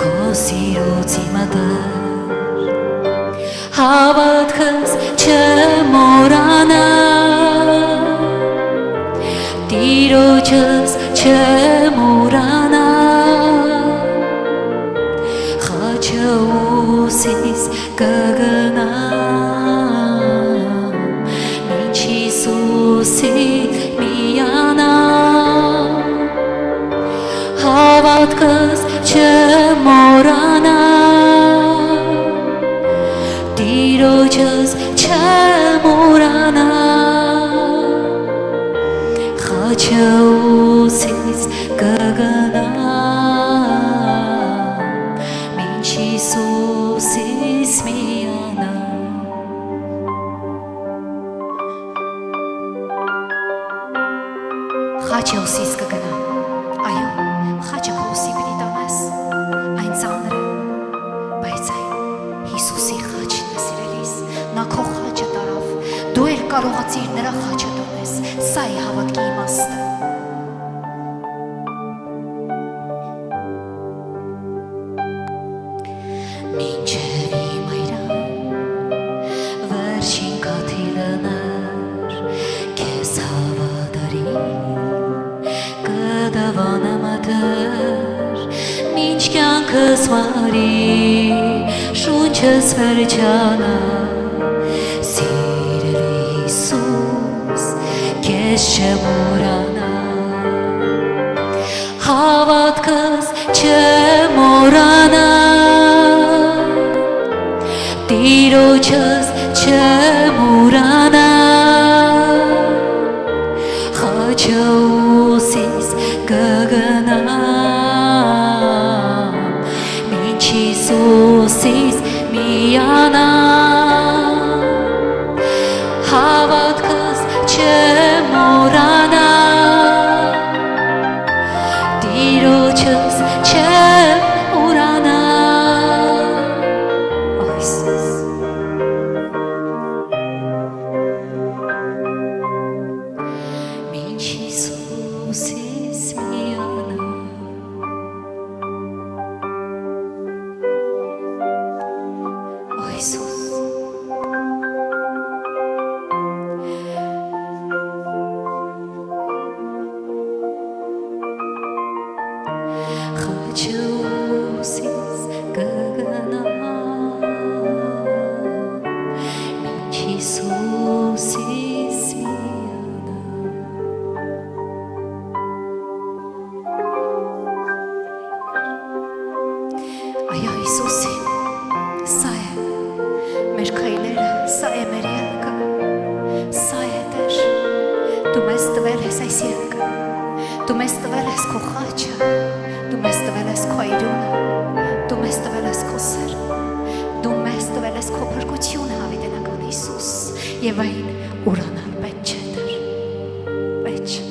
քո սիրոցի մատեր Հավատքս չմոռանա Տիրոջս չմոռանա Խաչը ուսիս կգնամ Մինչ Հիսուսին միանամ Հավատքս չմոռանա Տիրոջս չմոռանա Խաչը ուսիս կգնամ Մինչ Հիսուսիս միանամ Խաչը ուսիս կգնամ Այո, խաչը քո ուսի պիտի տանես Այն ծանր է Բայց այն Հիսուսի խաչն է սիրելիս Նա քո խաչը տարավ Դու էլ կարողացիր նրա խաչը տանես Սա է հավատքի իմաստը Մինչև իմ այրան Վերջին կաթիլներ Քեզ հավատարի Կդավանեմ ատեր Մինչ կյանքս մարի Շունչս վերջանա Սիրելի Հիսուս Քեզ չմոռանա Հավատքս չմոռանա Տիրոջս չմոռանա Խաչը ուսիս կգնամ Մինչ Հիսուսիս միանամ Հավատքս չմոռանա Տիրոջս չմոռանա Ո Հիսուս Մինչ Հիսուսիս միանամ Ո Հիսուս Խաչը ուսիս կգնամ Մինչ Հիսուսիս միանամ Այո Հիսուսին Սա է մեր քայլերը Սա է մեր ելքը Սա է Տեր Դու մեզ տվել ես այս ելքը Դու մեզ տվել ես քո խաչը Դու մեզ տվել ես քո այրունը Դու մեզ տվել ես քո սերը Դու մեզ տվել ես քո փրկությունը հավիտենական Հիսուս Եվ այն ուրանալ պետք չէ Տեր Պետք չէ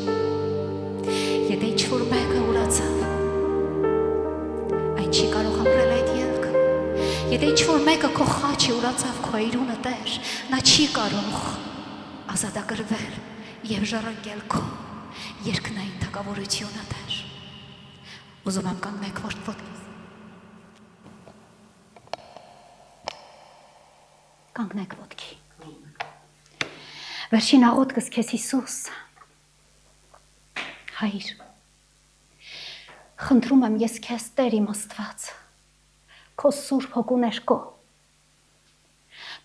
Եթե ինչ-որ մեկը ուրացավ Այն չի կարող ապրել այդ ելքը Եթե ինչ-որ մեկը քո խաչի ուրացավ քո այրունը Տեր Նա չի կարող ազատագրվել Եվ ժառանգել քո երկնային թագավորությունը Տեր Ուզում եմ կանգնեք որդվոտքից Կանգնեք ոտքի Վերջին աղոթքս քեզ Հիսուս, Հայր, խնդրում եմ ես քեզ Տեր իմ Աստված, քո Սուրբ Հոգու ներքո,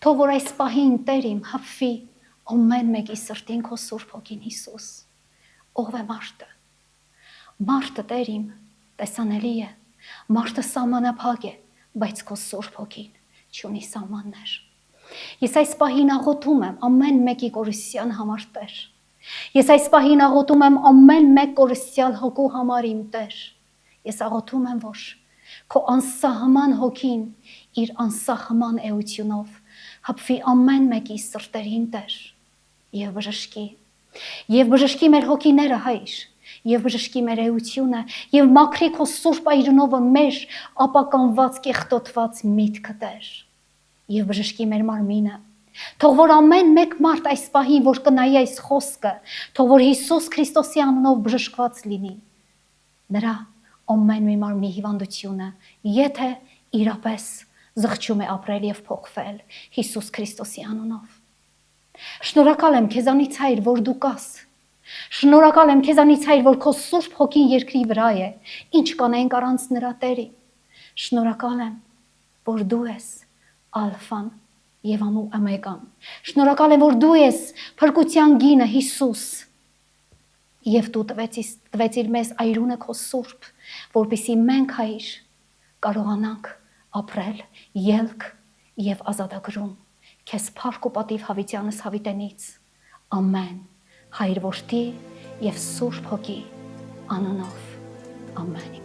թող որ այս պահին Տեր իմ հապվի ամեն մեկի սրտին քո Սուրբ Հոգին Հիսուս, ով է մարդը, մարդը Տեր իմ տեսանելի է, մարդը սահմանափակ է, բայց քո Սուրբ Հոգին չունի սահմաններ։ Ես այս պահին աղոթում եմ ամեն մեկի կորիսյան համար Տեր։ Ես այս պահին աղոթում եմ ամեն մեկ կորիսյալ հոգու համար իմ Տեր։ Ես աղոթում եմ, որ քո անսահման հոգին իր անսահման էությունով հապվի ամեն մեկի սրտերին Տեր եւ բժշկի մեր հոգիները Հայր, եւ բժշկի մեր էությունը եւ մաքրի քո Սուրբ այրունովը մեր ապականված կեղտոտված միտքը Տեր եւ բժշկի մեր մարմինը, թող որ ամեն մեկ մարդ այս պահին, որ կնայի այս խոսքը, թող որ Հիսուս Քրիստոսի անունով բժշկված լինի, նրա ամեն մի մարմնի հիվանդությունը, եթե իրապես զղջում է ապրել եւ փոխվել Հիսուս Քրիստոսի անունով։ Շնորհակալ եմ քեզանից Հայր, որ դու կաս։ Շնորհակալ եմ քեզանից Հայր, որ քո Սուրբ Հոգին երկրի վրա է, ինչ կանենք առանց նրա Տերի։ Շնորհակալ եմ, որ դու ես Ալֆան եւ Օմեգան։ Շնորհակալ եմ, որ դու ես փրկության գինը Հիսուս։ Եվ դու տվեցիր մեզ այրունը քո Սուրբ, որպեսզի մենք Հայր կարողանանք ապրել ելք եւ ազատագրում քեզ փառք ու պատիվ հավիտյանս հավիտենից։ Ամեն։ Հայր որդի եւ Սուրբ Հոգի անունով։ Ամեն։